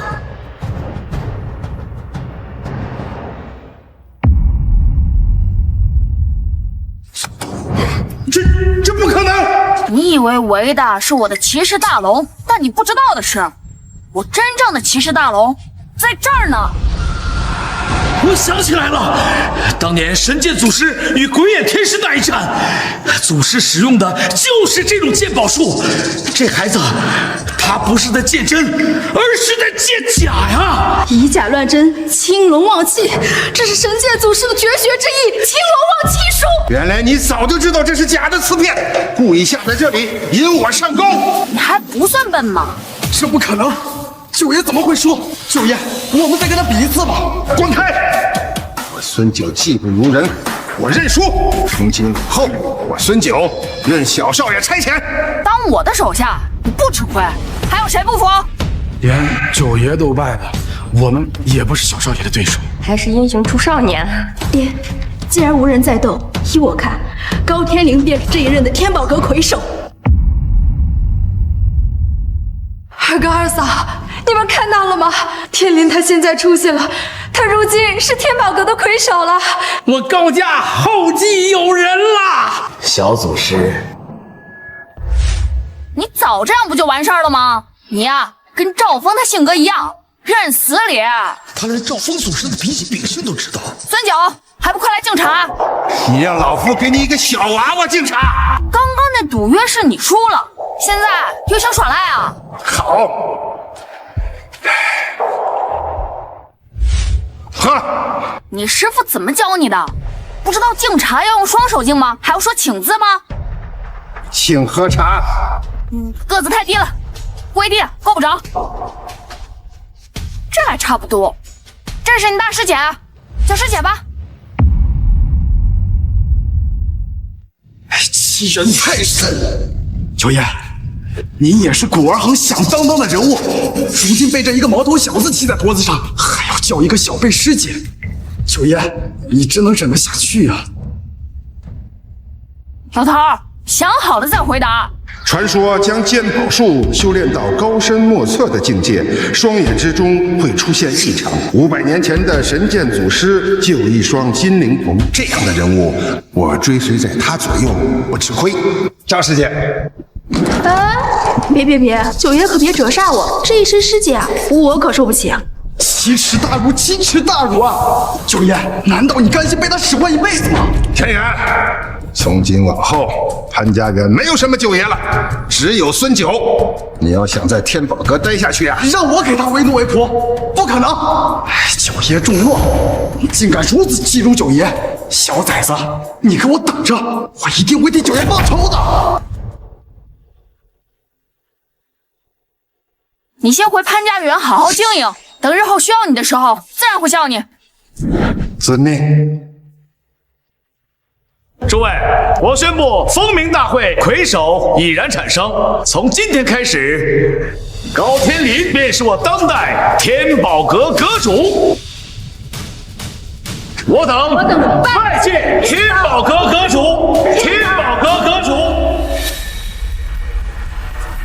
这不可能！你以为围的是我的骑士大龙，但你不知道的是，我真正的骑士大龙在这儿呢。我想起来了，当年神剑祖师与鬼眼天师那一战，祖师使用的就是这种鉴宝术。这孩子，他不是在鉴真，而是在鉴假呀！以假乱真，青龙旺气，这是神剑祖师的绝学之一——青龙旺气术。原来你早就知道这是假的瓷片，故意下在这里引我上钩。你还不算笨吗？这不可能！九爷怎么会输？九爷，我们再跟他比一次吧！滚开！我孙九技不如人，我认输。从今往后，我孙九任小少爷差遣。当我的手下，你不吃亏，还有谁不服？连九爷都败了，我们也不是小少爷的对手。还是英雄出少年。爹，既然无人再斗，依我看，高天灵便是这一任的天宝阁魁首。二哥二嫂，你们看到了吗？天灵他现在出息了，他如今是天宝阁的魁首了。我高家后继有人啦！小祖师，你早这样不就完事儿了吗？你呀，跟赵峰他性格一样，认死理。他连赵峰祖师的脾气秉性都知道。孙九，还不快来敬茶！你让老夫给你一个小娃娃敬茶。刚刚那赌约是你输了，现在又想耍赖啊？好，喝。你师傅怎么教你的？不知道敬茶要用双手敬吗？还要说请字吗？请喝茶。个子太低了，跪地够不着。这还差不多。这是你大师姐，叫师姐吧。欺人太甚！九爷，您也是古玩行响当当的人物，如今被这一个毛头小子骑在脖子上，还要叫一个小辈师姐，九爷，你真能忍得下去啊？老头儿，想好了再回答。传说将鉴宝术修炼到高深莫测的境界，双眼之中会出现异常。500年前的神剑祖师就有一双金灵瞳，这样的人物，我追随在他左右不吃亏。赵师姐，别，九爷可别折煞我，这一身师姐啊，我可受不起啊！奇耻大辱，奇耻大辱啊！九爷，难道你甘心被他使唤一辈子吗？天元，从今往后，潘家园没有什么九爷了，只有孙九。你要想在天宝阁待下去啊，让我给他为奴为仆，不可能！九爷重诺，你竟敢如此欺辱九爷，小崽子，你给我等着，我一定会替九爷报仇的！你先回潘家园好好经营，等日后需要你的时候，自然会叫你。遵命。诸位，我宣布风鸣大会魁首已然产生。从今天开始，高天林便是我当代天宝阁阁主。我等拜见天宝阁阁主，天宝阁阁主。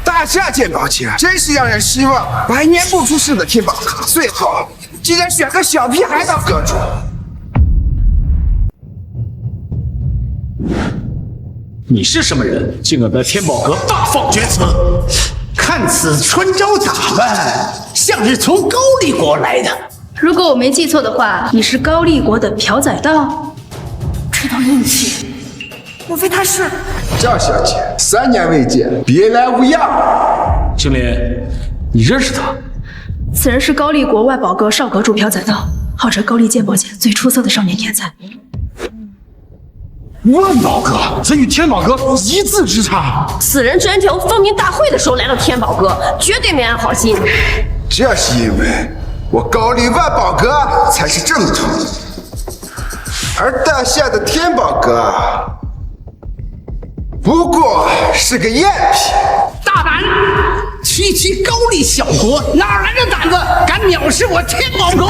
大夏鉴宝界真是让人失望，100年不出世的天宝阁，最后竟然选个小屁孩当阁主。你是什么人，竟敢在天宝阁大放厥词？看此穿着打扮，像是从高丽国来的。如果我没记错的话，你是高丽国的朴载道。这道运气，莫非他是？赵小姐，3年未见，别来无恙。青林，你认识他？此人是高丽国外宝阁少阁主朴载道，号称高丽鉴宝界最出色的少年天才。万宝阁怎与天宝阁一字之差？此人居然挑风鸣大会的时候来到天宝阁，绝对没安好心。这是因为我高丽万宝阁才是正统，而大夏的天宝阁不过是个赝品。大胆！区高丽小国，哪来的胆子敢藐视我天宝阁？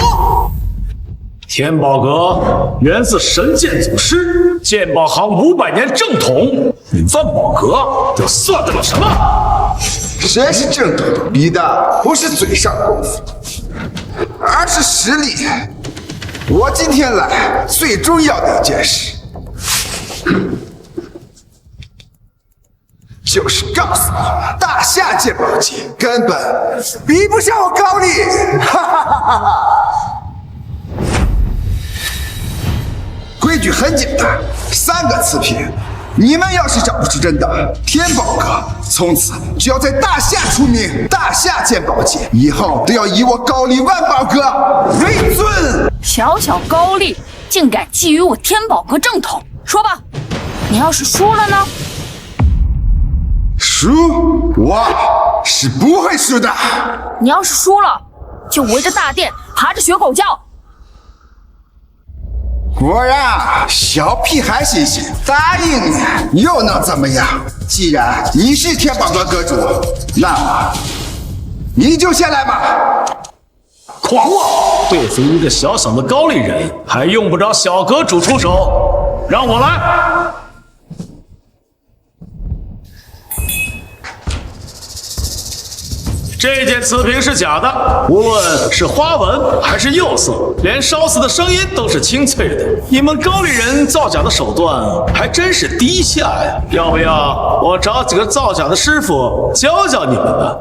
天宝阁源自神剑祖师，鉴宝行500年正统，你万宝阁又算得了什么？谁是正统，比的不是嘴上功夫，而是实力。我今天来最重要的一件事，就是告诉你，大夏鉴宝界根本比不上我高丽。哈哈哈哈！规矩很简单，3个次品。你们要是找不出真的，天宝阁从此就要在大夏出名，大夏鉴宝界以后都要以我高丽万宝阁为尊。小小高丽竟敢觊觎我天宝阁正统，说吧，你要是输了呢？输，我是不会输的。你要是输了，就围着大殿爬着学狗叫。果然，小屁孩心性，答应你又能怎么样？既然你是天宝阁阁主，那么你就先来吧。快狂妄！对付一个小小的高丽人，还用不着小阁主出手，让我来。这件瓷瓶是假的，无论是花纹还是釉色，连烧瓷的声音都是清脆的。你们高丽人造假的手段还真是低下呀！要不要我找几个造假的师傅教教你们呢？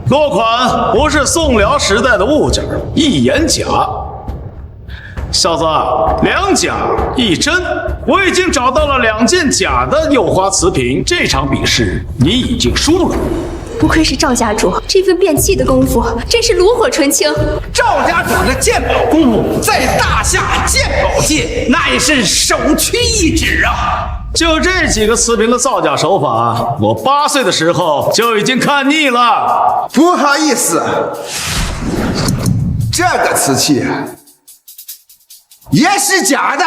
落款不是宋辽时代的物件，一眼假。小子，2假1真，我已经找到了2件假的釉花瓷瓶，这场比试你已经输了。不愧是赵家主，这份变器的功夫真是炉火纯青。赵家主的鉴宝功夫在大夏鉴宝界那也是首屈一指啊！就这几个瓷瓶的造假手法，我8岁的时候就已经看腻了。不好意思，这个瓷器也是假的。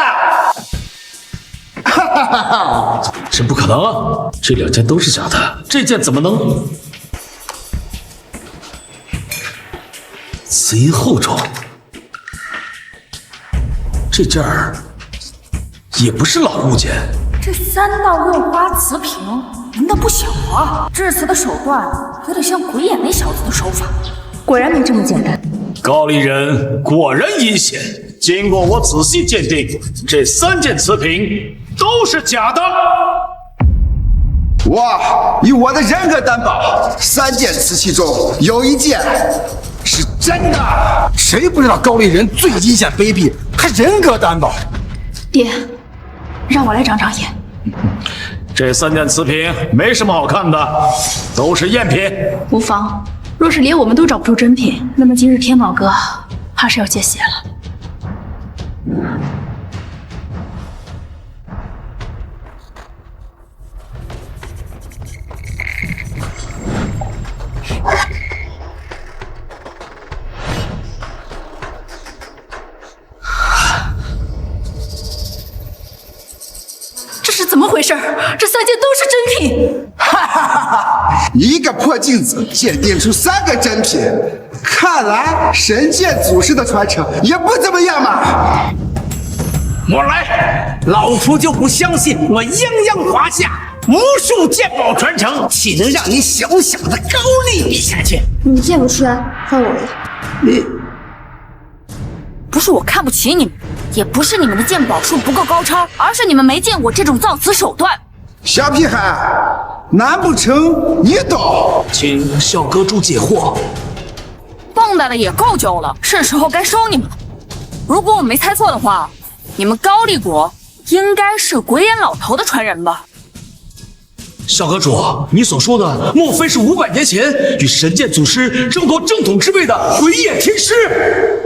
哈哈哈哈！这不可能啊！这2件都是假的，这件怎么能？瓷音厚重，这件儿也不是老物件。这3道釉花瓷瓶难道不小啊？制瓷的手段有点像鬼眼那小子的手法。果然没这么简单。高丽人果然阴险。经过我仔细鉴定，这3件瓷瓶都是假的。我以我的人格担保，3件瓷器中有1件是真的。谁不知道高丽人最阴险卑鄙，还人格担保？爹，让我来长长眼。这3件瓷瓶没什么好看的，都是赝品。无妨，若是连我们都找不出真品，那么今日天宝阁怕是要见血了。这是怎么回事？这3件都是真品！哈哈哈哈！一个破镜子鉴定出3个真品，看来神剑祖师的传承也不怎么样嘛。我来，老夫就不相信我泱泱华夏无数鉴宝传承，岂能让你小小的高丽比下去？你见不出来，换我了。你不是我看不起你们，也不是你们的鉴宝术不够高超，而是你们没见过这种造瓷手段。小屁孩，难不成你懂？请小阁主解惑。蹦跶的也够久了，是时候该收你们了。如果我没猜错的话，你们高丽国应该是鬼眼老头的传人吧？小阁主，你所说的莫非是500年前与神剑祖师争夺正统之位的鬼眼天师？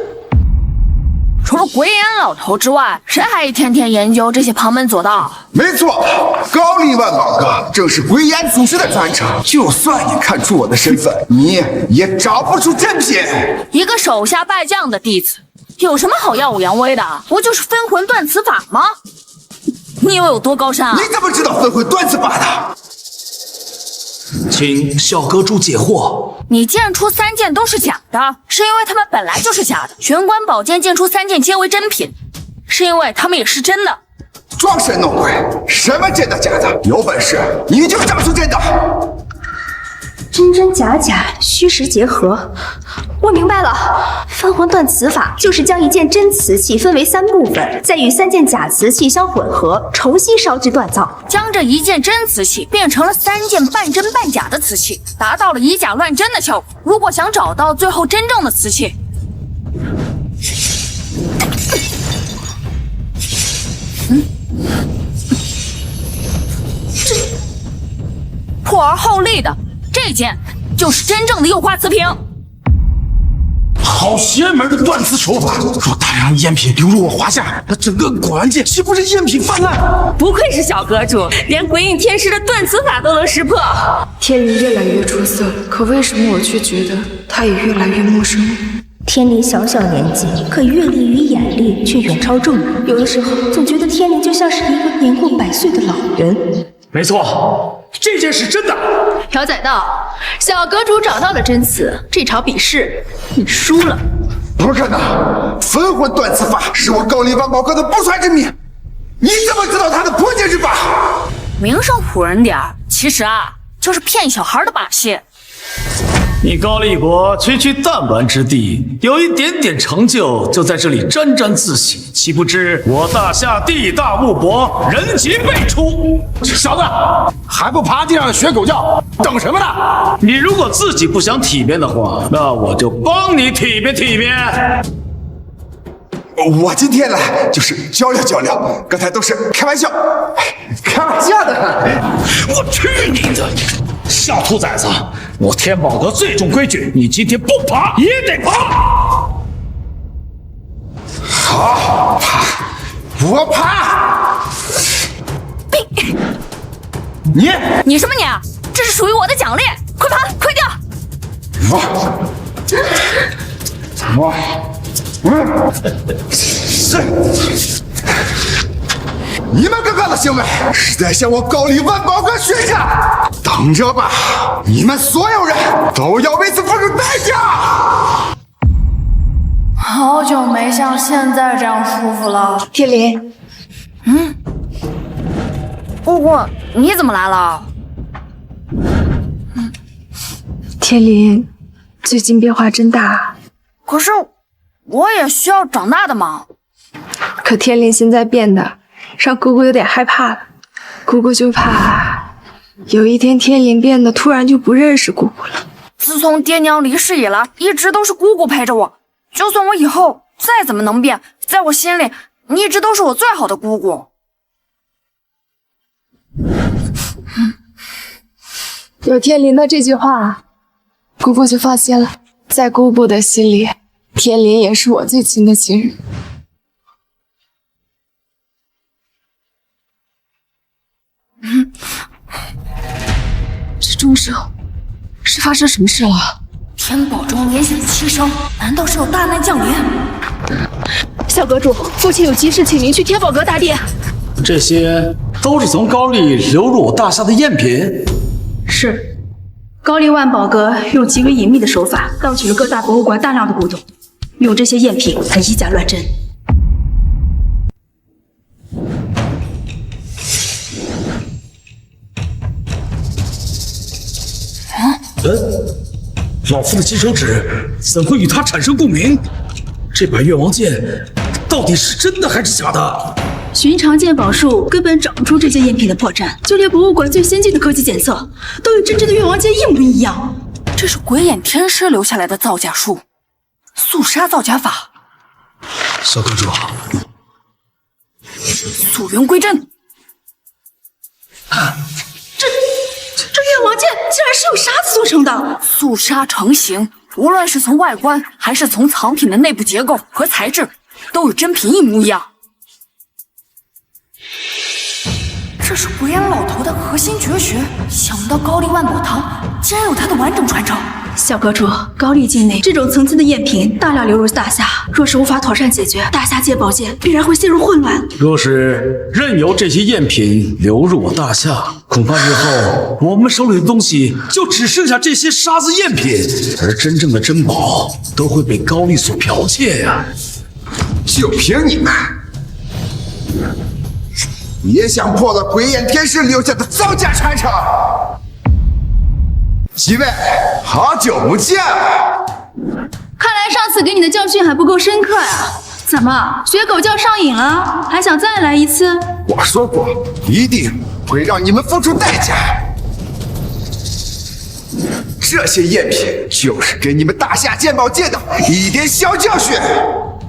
除了鬼眼老头之外，谁还天天研究这些旁门左道？没错，高丽万宝阁正是鬼眼祖师的传承。就算你看出我的身份，你也找不出真品。一个手下败将的弟子，有什么好耀武扬威的？不就是分魂断磁法吗？你以为有多高深啊？你怎么知道分魂断磁法的？请小阁主解惑。你鉴出3件都是假的，是因为他们本来就是假的。玄关宝剑鉴出3件皆为真品，是因为他们也是真的。装神弄鬼，什么真的假的？有本事你就找出真的。真真假假，虚实结合。我明白了，分魂断磁法就是将一件真瓷器分为3部分，再与3件假瓷器相混合，重新烧制锻造，将这1件真瓷器变成了3件半真半假的瓷器，达到了以假乱真的效果。如果想找到最后真正的瓷器，破而后立的这件就是真正的釉花瓷瓶。好邪门的断瓷手法！若大量赝品流入我华夏，那整个果园界岂不是赝品泛滥？不愧是小阁主，连鬼影天师的断瓷法都能识破。天灵越来越出色，可为什么我却觉得他也越来越陌生？天灵小小年纪，可阅历与眼力却远超众人。有的时候总觉得天灵就像是一个年过100岁的老人。没错，这件是真的。朴载道，小阁主找到了真词，这场比试你输了。不可能，分魂断此法是我高丽万宝阁的不传之秘，你怎么知道他的破解之法？名声唬人点儿，其实啊，就是骗小孩的把戏。你高丽国区区弹丸之地，有一点点成就，就在这里沾沾自喜，岂不知我大夏地大物博，人杰辈出。小子，还不趴地上学狗叫，等什么呢？你如果自己不想体面的话，那我就帮你体面体面。我今天来就是交流交流，刚才都是开玩笑，开玩笑的。我去你的！小兔崽子，我天宝阁最重规矩，你今天不爬也得爬。好，爬，我爬。你什么你？这是属于我的奖励，快爬，快掉！你们刚刚的行为是在向我高丽万宝阁学习，等着吧！你们所有人都要为此付出代价。好久没像现在这样舒服了。天林，姑姑，你怎么来了？天林，最近变化真大。可是我也需要长大的嘛。可天林现在变的，让姑姑有点害怕了。姑姑就怕有一天天林变得突然就不认识姑姑了。自从爹娘离世以来，一直都是姑姑陪着我。就算我以后再怎么能变，在我心里，你一直都是我最好的姑姑。有天林的这句话，姑姑就放心了。在姑姑的心里，天林也是我最亲的亲人。这钟声是发生什么事了？天宝中连续7声，难道是有大难降临？小阁主，父亲有急事，请您去天宝阁大殿。这些都是从高丽流入我大夏的赝品。是，高丽万宝阁用极为隐秘的手法盗取了各大博物馆大量的古董，用这些赝品来以假乱真。老夫的金手指怎会与他产生共鸣？这把越王剑到底是真的还是假的？寻常鉴宝术根本找不出这件赝品的破绽，就连博物馆最先进的科技检测都与真正的越王剑一模一样。这是鬼眼天师留下来的造假术，肃杀造假法。小阁主，溯源归真。这越王剑竟然是用沙子做成的！肃杀成型，无论是从外观还是从藏品的内部结构和材质，都与真品一模一样。这是鬼眼老头的核心绝学，想不到高丽万宝堂竟然有它的完整传承。小阁主，高丽境内这种层次的赝品大量流入大夏，若是无法妥善解决，大夏鉴宝界必然会陷入混乱。若是任由这些赝品流入我大夏，恐怕日后我们手里的东西就只剩下这些沙子赝品，而真正的珍宝都会被高丽所剽窃呀！就凭你们，也想破了鬼眼天师留下的造假传承？几位，好久不见了！看来上次给你的教训还不够深刻呀！怎么学狗叫上瘾了？还想再来一次？我说过，一定会让你们付出代价。这些赝品就是给你们大夏鉴宝界的一点小教训。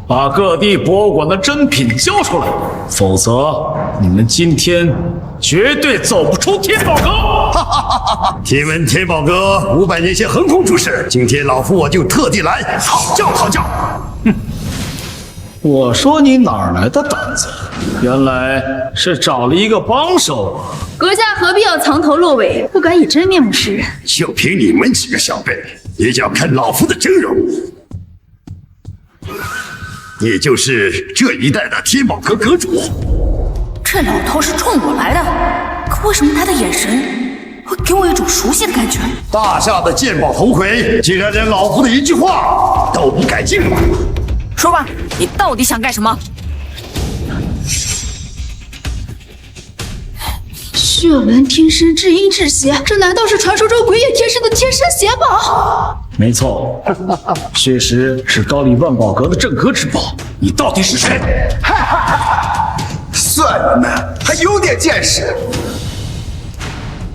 把各地博物馆的珍品交出来，否则你们今天绝对走不出天宝阁！听闻天宝阁500年前横空出世，今天老夫我就特地来讨教讨教。哼，我说你哪来的胆子？原来是找了一个帮手啊！阁下何必要藏头露尾，不敢以真面目示人？就凭你们几个小辈，也就要看老夫的真容。你就是这一代的天宝阁阁主。这老头是冲我来的，可为什么他的眼神会给我一种熟悉的感觉。大夏的鉴宝头盔，竟然连老夫的一句话都不改进了。说吧，你到底想干什么？血纹天身至阴至邪，这难道是传说中鬼野天生的天生邪宝？没错，血石是高丽万宝阁的镇阁之宝。你到底是谁？算你们还有点见识。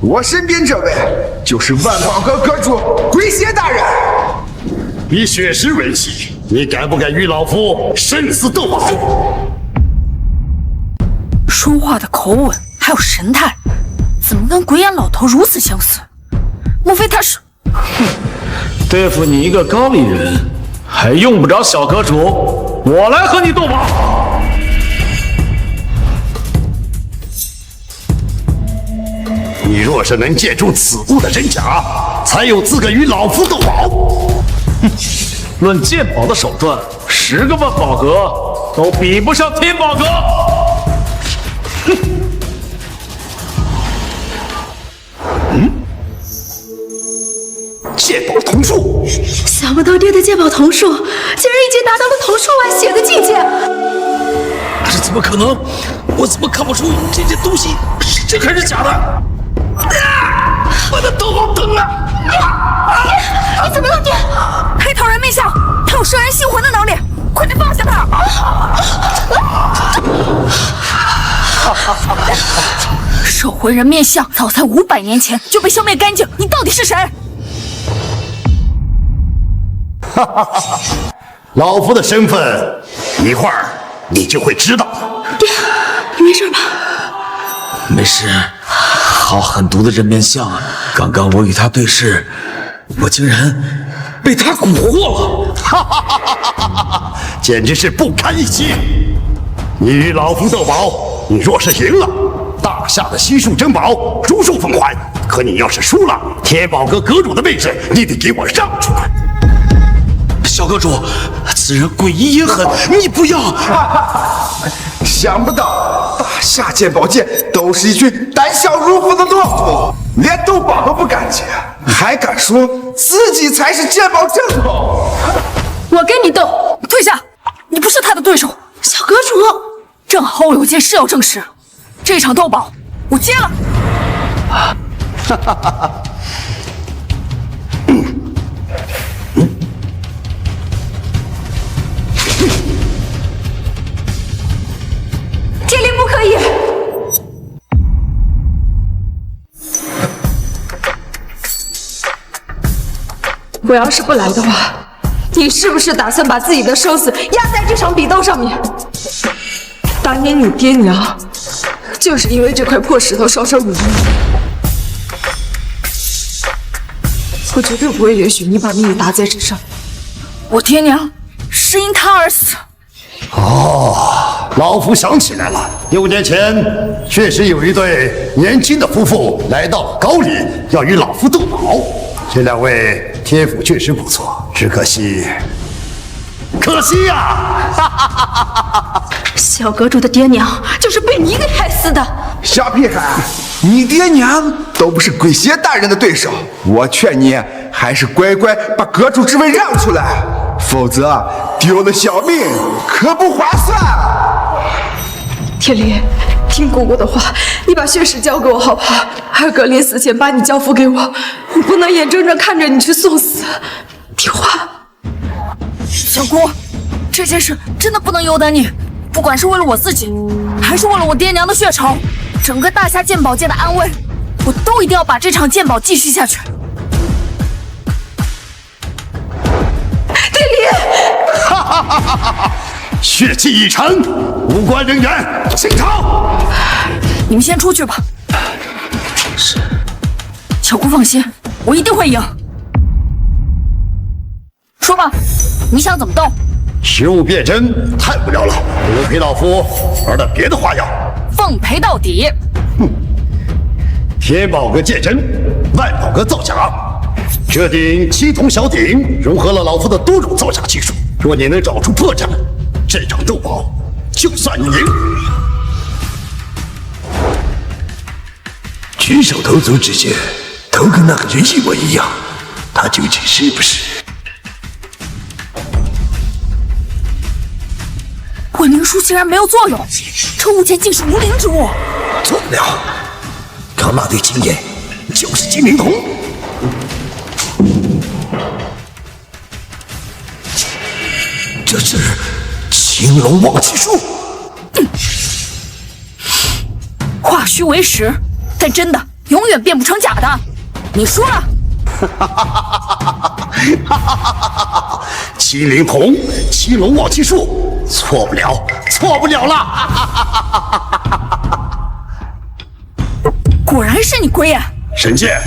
我身边这位就是万宝阁阁主鬼邪大人。以血石为妻，你敢不敢与老夫生死斗宝？说话的口吻还有神态，怎么跟鬼眼老头如此相似？莫非他是？对付你一个高丽人，还用不着小阁主，我来和你斗宝。你若是能借助此物的真假，才有资格与老夫斗宝。哼，论鉴宝的手段，10个万宝阁都比不上天宝阁。哼。鉴宝童术，想不到爹的鉴宝童术竟然已经达到了童术外血的境界。这怎么可能？我怎么看不出这件东西是真还是假的？我的头好疼啊！你怎么了，爹？黑桃人面相，他有摄人心魂的能力，快点放下他！兽魂人面相早在500年前就被消灭干净，你到底是谁？老夫的身份，一会儿你就会知道。爹，你没事吧？没事。好狠毒的人面像啊！刚刚我与他对视，我竟然被他蛊惑了，简直是不堪一击！你与老夫斗宝，你若是赢了，大夏的悉数珍宝如数奉还；可你要是输了，天宝阁阁主的位置你得给我让出来。小阁主，此人诡异阴狠，你不要！想不到大夏鉴宝界都是一群胆小如虎的懦夫，连斗宝都不敢接，还敢说自己才是鉴宝正统。我跟你斗，退下！你不是他的对手。小阁主，正好我有件事要证实，这场斗宝我接了。天灵不可以！我要是不来的话，你是不是打算把自己的生死压在这场比斗上面？当年你爹娘就是因为这块破石头烧伤你的命，我绝对不会允许你把命搭在这上。我爹娘是因他而死。哦，老夫想起来了，6年前确实有一对年轻的夫妇来到了高丽，要与老夫斗宝。这2位天赋确实不错，只可惜呀！小阁主的爹娘就是被你给害死的。小屁孩，你爹娘都不是鬼邪大人的对手，我劝你还是乖乖把阁主之位让出来，否则丢了小命可不划算。天灵，听姑姑的话，你把血石交给我好不好？二哥临死前把你交付给我，我不能眼睁睁看着你去送死。听话。小姑，这件事真的不能由得你，不管是为了我自己，还是为了我爹娘的血仇，整个大夏鉴宝界的安危，我都一定要把这场鉴宝继续下去。天灵，哈哈哈哈哈！血气已成，无关人员进场。你们先出去吧。是。小姑放心，我一定会赢。说吧，你想怎么斗？食物变真太无聊了，不如陪老夫玩点别的花样。奉陪到底。天宝阁鉴真，万宝阁造假。这顶7筒小鼎融合了老夫的多种造假技术，若你能找出破绽，这场斗宝就算你赢。举手投足之间都跟那个人一模一样，他究竟是不是？鬼灵书竟然没有作用，这物件竟是无灵之物。错不了，刚那对金眼就是金灵童。这是青龙望气术。化虚为实，但真的永远变不成假的。你输了。青灵童，青龙望气术，错不了，错不了了。果然是你龟眼。神剑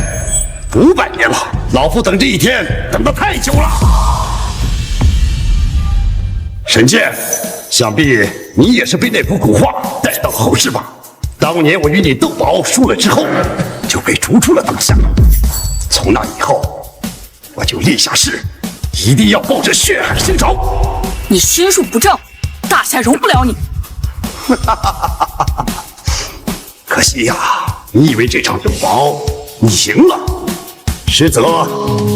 ，500年了，老夫等这一天等得太久了。神剑，想必你也是被那幅古画带到后世吧？当年我与你斗宝输了之后，就被逐出了当下。从那以后，我就立下誓，一定要报这血海深仇。你心术不正，大夏容不了你。可惜呀，你以为这场斗宝你赢了，实则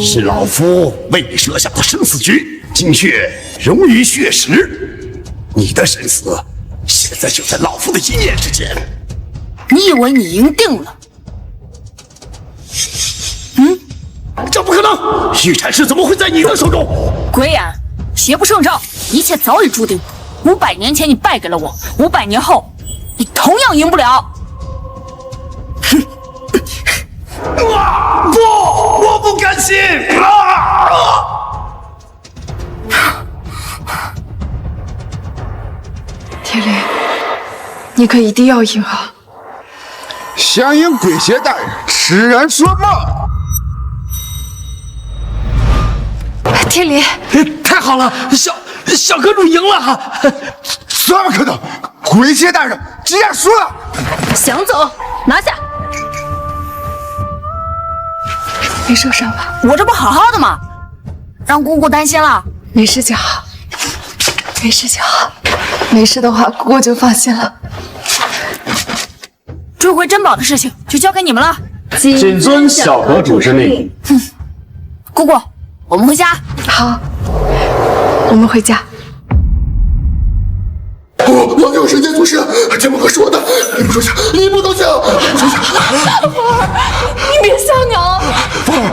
是老夫为你设下的生死局，精血融于血石，你的生死现在就在老夫的一念之间。你以为你赢定了？这不可能！玉产氏怎么会在你的手中？鬼眼，邪不胜正，一切早已注定。500年前你败给了我，500年后你同样赢不了。不，我不甘心！天灵，你可一定要赢啊！想赢鬼邪大人，痴人说梦。天灵，太好了，小阁主赢了！怎么可能？鬼邪大人竟然输了！想走，拿下！没受伤吧？我这不好好的吗？让姑姑担心了。没事就好，没事就好，没事的话，姑姑就放心了。追回珍宝的事情就交给你们了。谨遵小阁主之令。姑姑，我们回家。好，我们回家。老有神剑祖师，这么可说的，你不说下，你不能下，不说下。凤儿，你别吓娘。凤儿，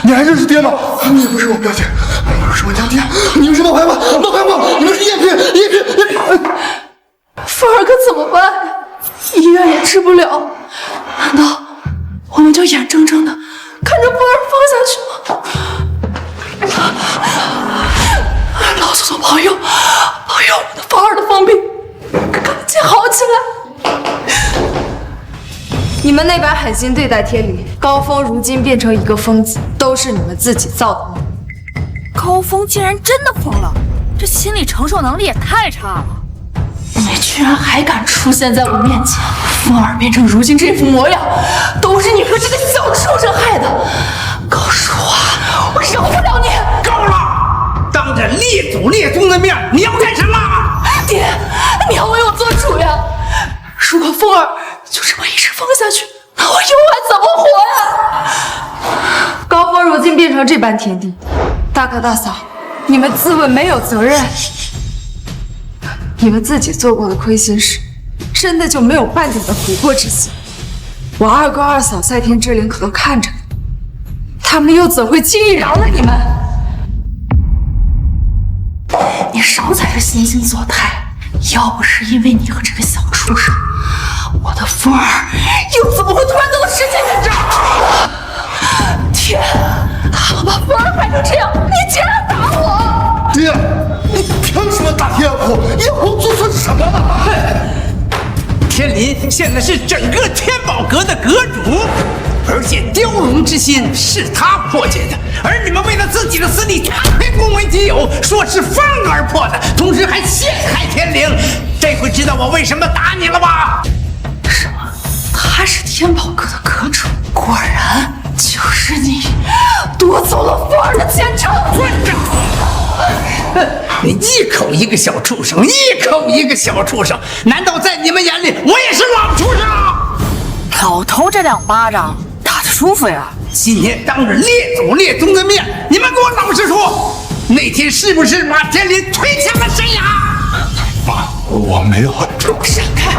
你还认识爹吗？你不是我表姐，你不是我娘爹，你们是冒牌吗？冒牌吗？你们是赝品，赝品！凤儿可怎么办呀？医院也治不了，难道我们就眼睁睁的看着凤儿放下去吗？老祖宗保佑，保佑我的凤儿的疯病赶紧好起来！你们那般狠心对待天理，高峰如今变成一个疯子，都是你们自己造的。高峰竟然真的疯了，这心理承受能力也太差了。你居然还敢出现在我面前！凤儿变成如今这副模样，都是你和这个小畜生害的。高叔啊，我饶不了你！够了！当着列祖列宗的面，你要干什么？爹，你要为我做主呀！如果凤儿就这么一直疯下去，那我以后还怎么活呀？高峰如今变成这般田地，大哥大嫂，你们自问没有责任？你们自己做过的亏心事，真的就没有半点的悔过之心？我二哥二嫂在天之灵可都看着呢，他们又怎会轻易饶了你们？你少在这惺惺作态！要不是因为你和这个小畜生，我的凤儿又怎么会突然到了时间点这儿？天，他们把凤儿害成这样，你竟然打我！爹，你凭什么打天虎？叶虎做错什么了？天林现在是整个天宝阁的阁主，而且雕龙之心是他破解的，而你们为了自己的私利，偏恭维己有，说是凤儿破的，同时还陷害天灵。这回知道我为什么打你了吧？什么？他是天宝阁的阁主，果然就是你夺走了凤儿的前程。混账！你一口一个小畜生，一口一个小畜生，难道在你们眼里我也是老畜生？老头这2巴掌打得舒服呀！今天当着列宗的面，你们给我老实说，那天是不是马天林推下了山崖？妈，我没有。闪开！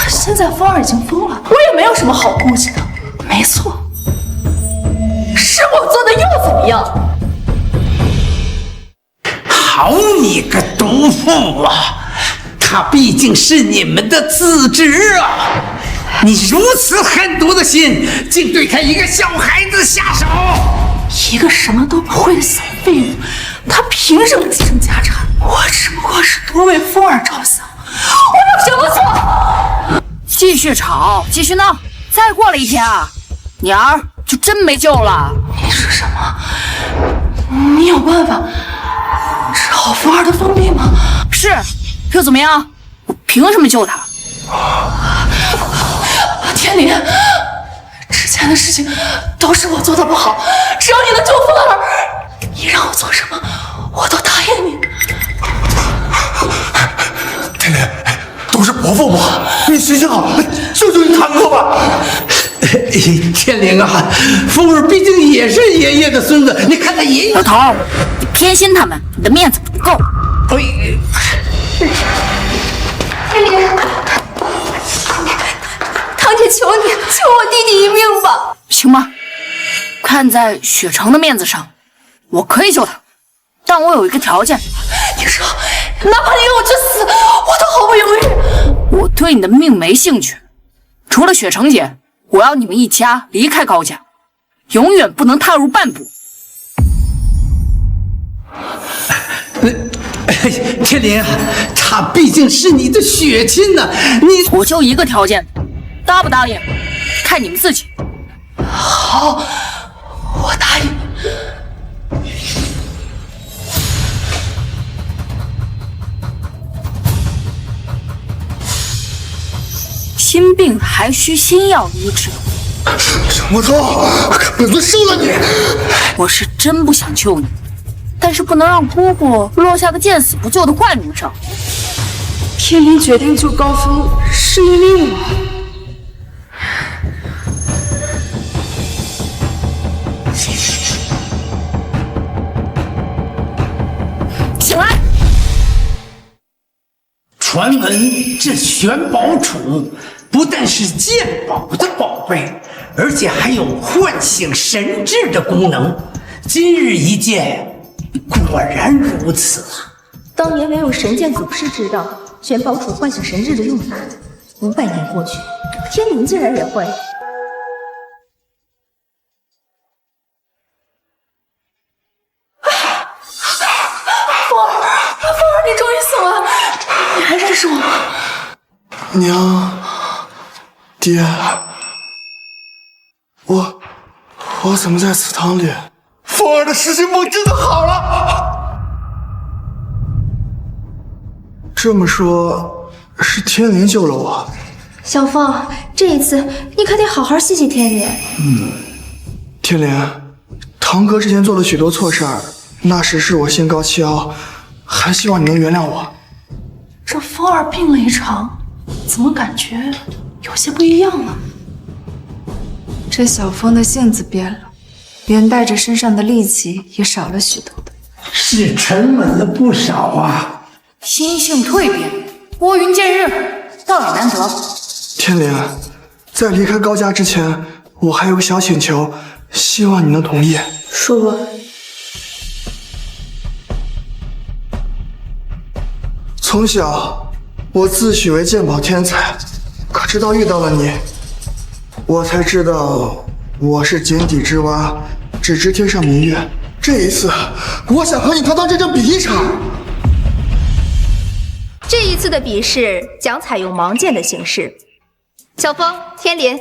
现在风儿已经疯了，我也没有什么好顾忌的。没错，是我做的又怎么样？好你个毒妇啊！他毕竟是你们的子侄啊！你如此狠毒的心，竟对他一个小孩子下手！一个什么都不会的小废物，他凭什么继承家产？我只不过是多为风儿着想，我有什么错？继续吵，继续闹，再过了1天啊，你儿就真没救了。你说什么？你有办法治好风儿的疯病吗？是，又怎么样？我凭什么救他？天林，之前的事情都是我做的不好，只要你能救风儿，你让我做什么，我都答应你。天林，都是伯父不好，你行行好，救救你堂哥吧。天灵啊，风儿毕竟也是爷爷的孙子，你看他爷爷。老头，你偏心他们，你的面子不够。天灵，堂姐求你救我弟弟一命吧！行吗？看在雪城的面子上，我可以救他，但我有一个条件。你说，哪怕你让我去死，我都毫不犹豫。我对你的命没兴趣，除了雪城姐，我要你们一家离开高家，永远不能踏入半步。天林，他毕竟是你的血亲呢，我就一个条件，答不答应，看你们自己。好，我答应。心病还需心药医治。我操！本尊收了你！我是真不想救你，但是不能让姑姑落下个见死不救的坏名声。天林决定救高峰，是因为我。起来！传闻这玄宝杵不但是鉴宝的宝贝，而且还有唤醒神智的功能。今日一见，果然如此啊！当年唯有神剑祖师知道玄宝杵唤醒神智的用法。500年过去，天灵竟然也会。风儿，你终于醒了，你还认识我吗？娘，爹，我怎么在祠堂里？风儿的失心疯真的好了。这么说，是天灵救了我。小凤，这一次你可得好好谢谢天灵。天灵，堂哥之前做了许多错事儿，那时是我心高气傲，还希望你能原谅我。这风儿病了一场，怎么感觉有些不一样呢？这小风的性子变了，连带着身上的戾气也少了许多的。是沉稳了不少啊。心性蜕变，拨云见日，倒也难得。天灵，在离开高家之前，我还有个小请求，希望你能同意。说吧。从小，我自诩为鉴宝天才，可直到遇到了你，我才知道我是井底之蛙，只知天上明月。这一次，我想和你堂堂正正比一场。这一次的比试将采用盲剑的形式。小风、天林，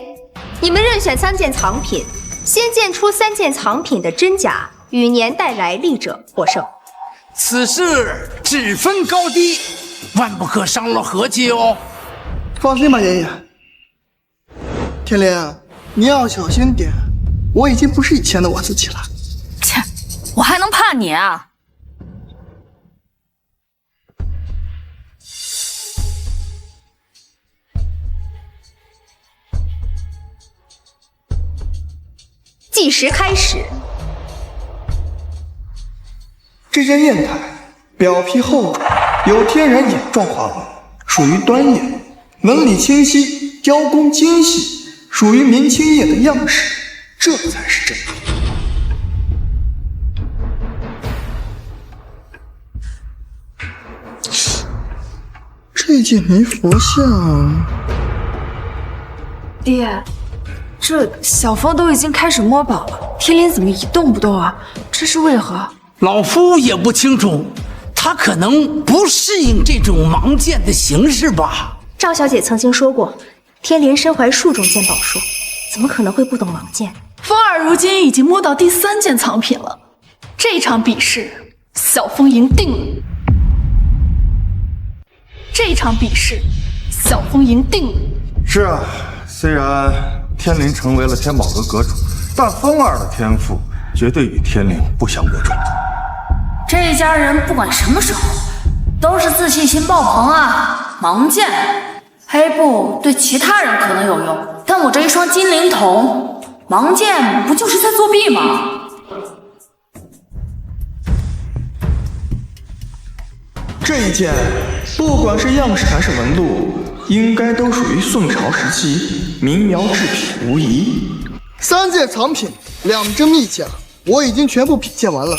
你们任选3件藏品，先鉴出3件藏品的真假与年代来历者获胜。此事只分高低，万不可伤了和气哦。放心吧，爷爷。天灵，你要小心点，我已经不是以前的我自己了。切，我还能怕你啊？计时开始。这件砚台表皮厚重，有天然眼状花纹，属于端砚，纹理清晰，雕工精细，属于明清砚的样式，这才是真品。这件泥佛像，爹，这小峰都已经开始摸宝了，天灵怎么一动不动啊？这是为何？老夫也不清楚，他可能不适应这种盲剑的形式吧。赵小姐曾经说过，天灵身怀数种鉴宝术，怎么可能会不懂盲剑？风儿如今已经摸到第3件藏品了，这场比试小峰赢定了。这场比试小峰赢定了。是啊，虽然天灵成为了天宝阁阁主，但风儿的天赋绝对与天灵不相伯仲。这一家人不管什么时候都是自信心爆棚啊！盲剑，黑布对其他人可能有用，但我这一双金灵瞳，盲剑不就是在作弊吗？这一件，不管是样式还是纹路，应该都属于宋朝时期民窑制品无疑。3件藏品，2真秘甲，我已经全部品鉴完了。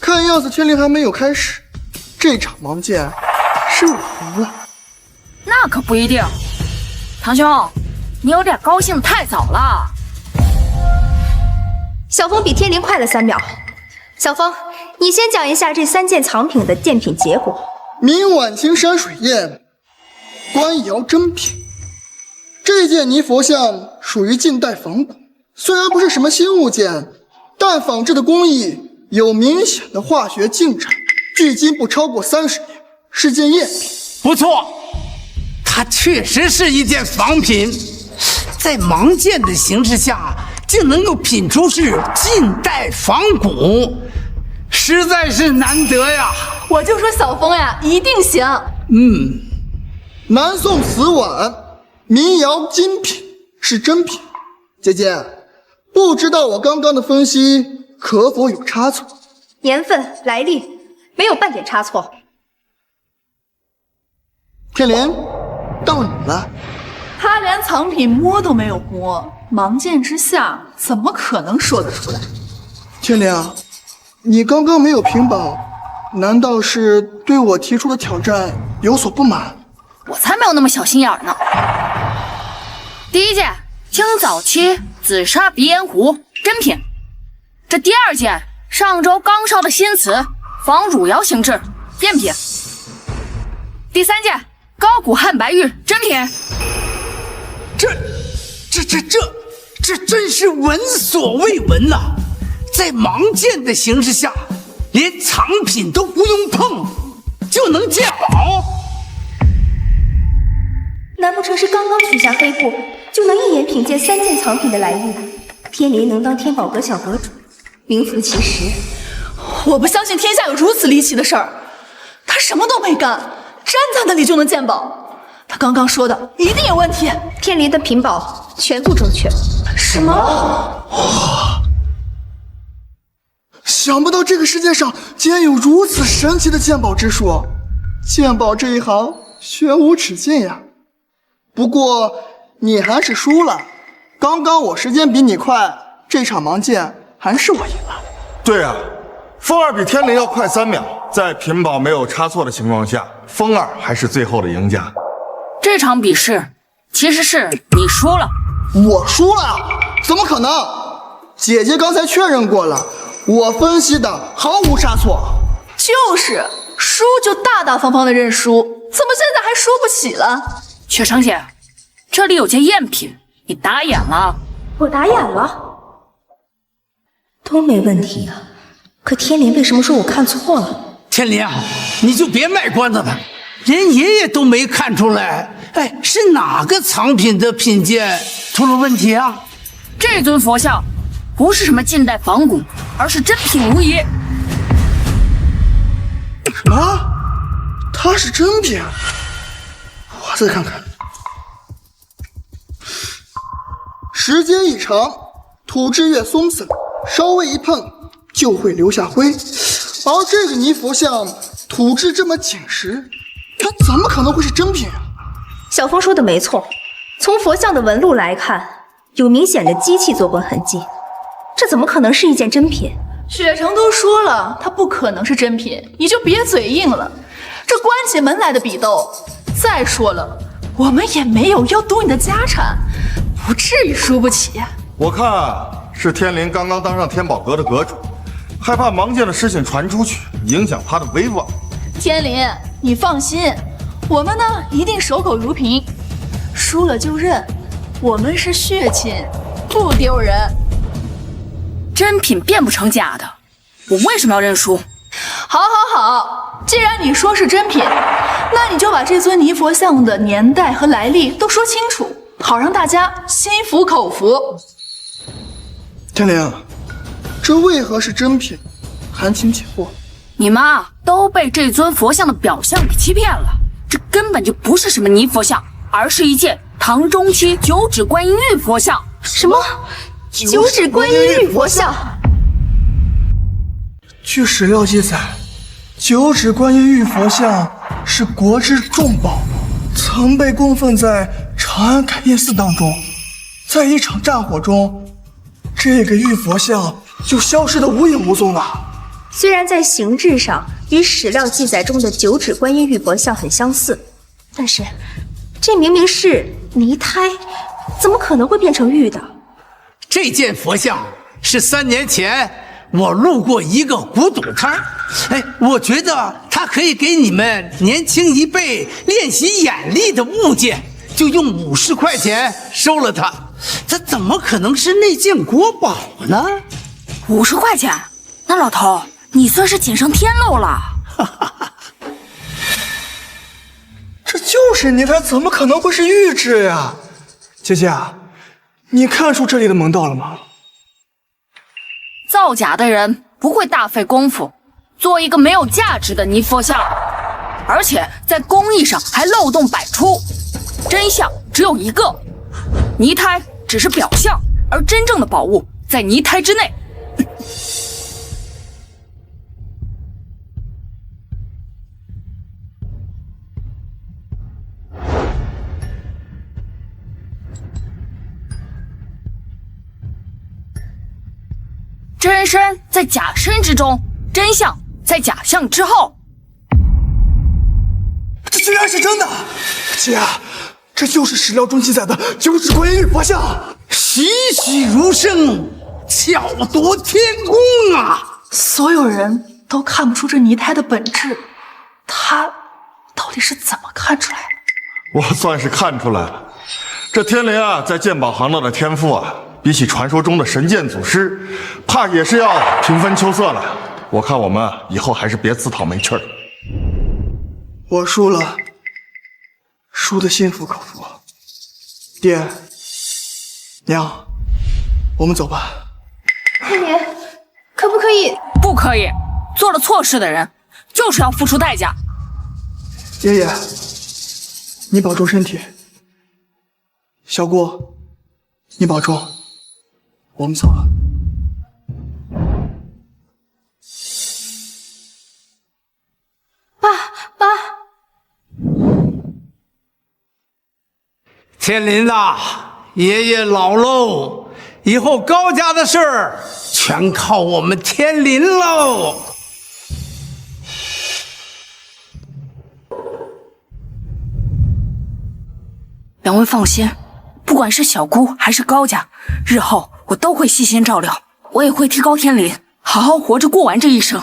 看样子天灵还没有开始，这场盲剑是我赢了。那可不一定，堂兄，你有点高兴得太早了。小峰比天灵快了3秒。小峰，你先讲一下这3件藏品的鉴品结果。明晚清山水砚，官窑真品。这件泥佛像属于近代仿古，虽然不是什么新物件，但仿制的工艺有明显的化学进展，距今不超过30年，是件赝品。不错，它确实是一件仿品，在盲剑的形式下竟能够品出是近代仿古，实在是难得呀！我就说小峰呀，一定行。南宋瓷碗，民窑精品，是真品。姐姐，不知道我刚刚的分析可否有差错？年份、来历没有半点差错。天灵，到你了。他连藏品摸都没有摸，盲剑之下怎么可能说得出来？天灵，你刚刚没有屏保，难道是对我提出的挑战有所不满？我才没有那么小心眼呢。第1件，清早期紫砂鼻烟壶，真品。这第2件，上周刚烧的新瓷，仿汝窑形制，赝品。第3件，高古汉白玉，真品。这真是闻所未闻呐！在盲剑的形式下，连藏品都不用碰就能鉴宝，难不成是刚刚取下黑布就能一眼品鉴3件藏品的来历？天灵能当天宝阁小阁主，名副其实。我不相信天下有如此离奇的事儿，他什么都没干，站在那里就能鉴宝。他刚刚说的一定有问题。天灵的品宝全部正确。什么？想不到这个世界上竟然有如此神奇的鉴宝之术，鉴宝这一行学无止境呀。不过你还是输了，刚刚我时间比你快，这场盲剑还是我赢了。对啊，风儿比天灵要快3秒，在品宝没有差错的情况下，风儿还是最后的赢家。这场比试其实是你输了。我输了？怎么可能？姐姐刚才确认过了，我分析的毫无差错。就是输就大大方方的认输，怎么现在还输不起了？雪城姐，这里有件赝品，你打眼了？我打眼了，都没问题啊。可天灵为什么说我看错了？天灵，你就别卖关子了，连爷爷都没看出来。哎，是哪个藏品的品鉴出了问题啊？这尊佛像不是什么近代仿古，而是真品无疑。什么？它是真品？我再看看。时间一长，土质越松散，稍微一碰就会留下灰。而这个泥佛像土质这么紧实，它怎么可能会是真品啊？小峰说的没错，从佛像的纹路来看，有明显的机器做工痕迹，这怎么可能是一件真品？雪城都说了，它不可能是真品，你就别嘴硬了。这关起门来的比斗，再说了，我们也没有要夺你的家产，不至于输不起。我看是天林刚刚当上天宝阁的阁主，害怕芒剑的事情传出去，影响他的威望。天林，你放心，我们呢一定守口如瓶，输了就认，我们是血亲，不丢人。真品变不成假的，我为什么要认输？好，好，好，既然你说是真品，那你就把这尊泥佛像的年代和来历都说清楚，好让大家心服口服。天灵，这为何是真品？含情解惑。你们啊，都被这尊佛像的表象给欺骗了，这根本就不是什么泥佛像，而是一件唐中期九指观音玉佛像。什么？九指观音玉佛像？据史料记载，九指观音玉佛像是国之重宝，曾被供奉在长安开业寺当中。在一场战火中，这个玉佛像就消失得无影无踪了。虽然在形制上与史料记载中的九指观音玉佛像很相似，但是这明明是泥胎，怎么可能会变成玉的？这件佛像是3年前我路过一个古董摊，我觉得它可以给你们年轻一辈练习眼力的物件，就用50块钱收了它。这怎么可能是那件国宝呢？50块钱？那老头，你算是锦上添漏了。这就是泥胎，怎么可能会是玉质呀？姐姐，你看出这里的门道了吗？造假的人不会大费功夫做一个没有价值的泥佛像，而且在工艺上还漏洞百出。真相只有一个，泥胎只是表象，而真正的宝物在泥胎之内。真身在假身之中，真相在假象之后。这居然是真的！姐，这就是史料中记载的九指观音玉佛像，栩栩如生，巧夺天工啊！所有人都看不出这泥胎的本质，他到底是怎么看出来的？我算是看出来了，这天灵啊，在鉴宝行当的天赋啊，比起传说中的神剑祖师，怕也是要平分秋色了。我看我们以后还是别自讨没趣儿。我输了，输得心服口服。爹娘，我们走吧。天林，可不可以？不可以，做了错事的人就是要付出代价。爷爷，你保重身体。小姑，你保重。我们走了。爸，天林呐，爷爷老喽，以后高家的事儿全靠我们天林喽。两位放心，不管是小姑还是高家，日后我都会细心照料，我也会替高天林好好活着过完这一生。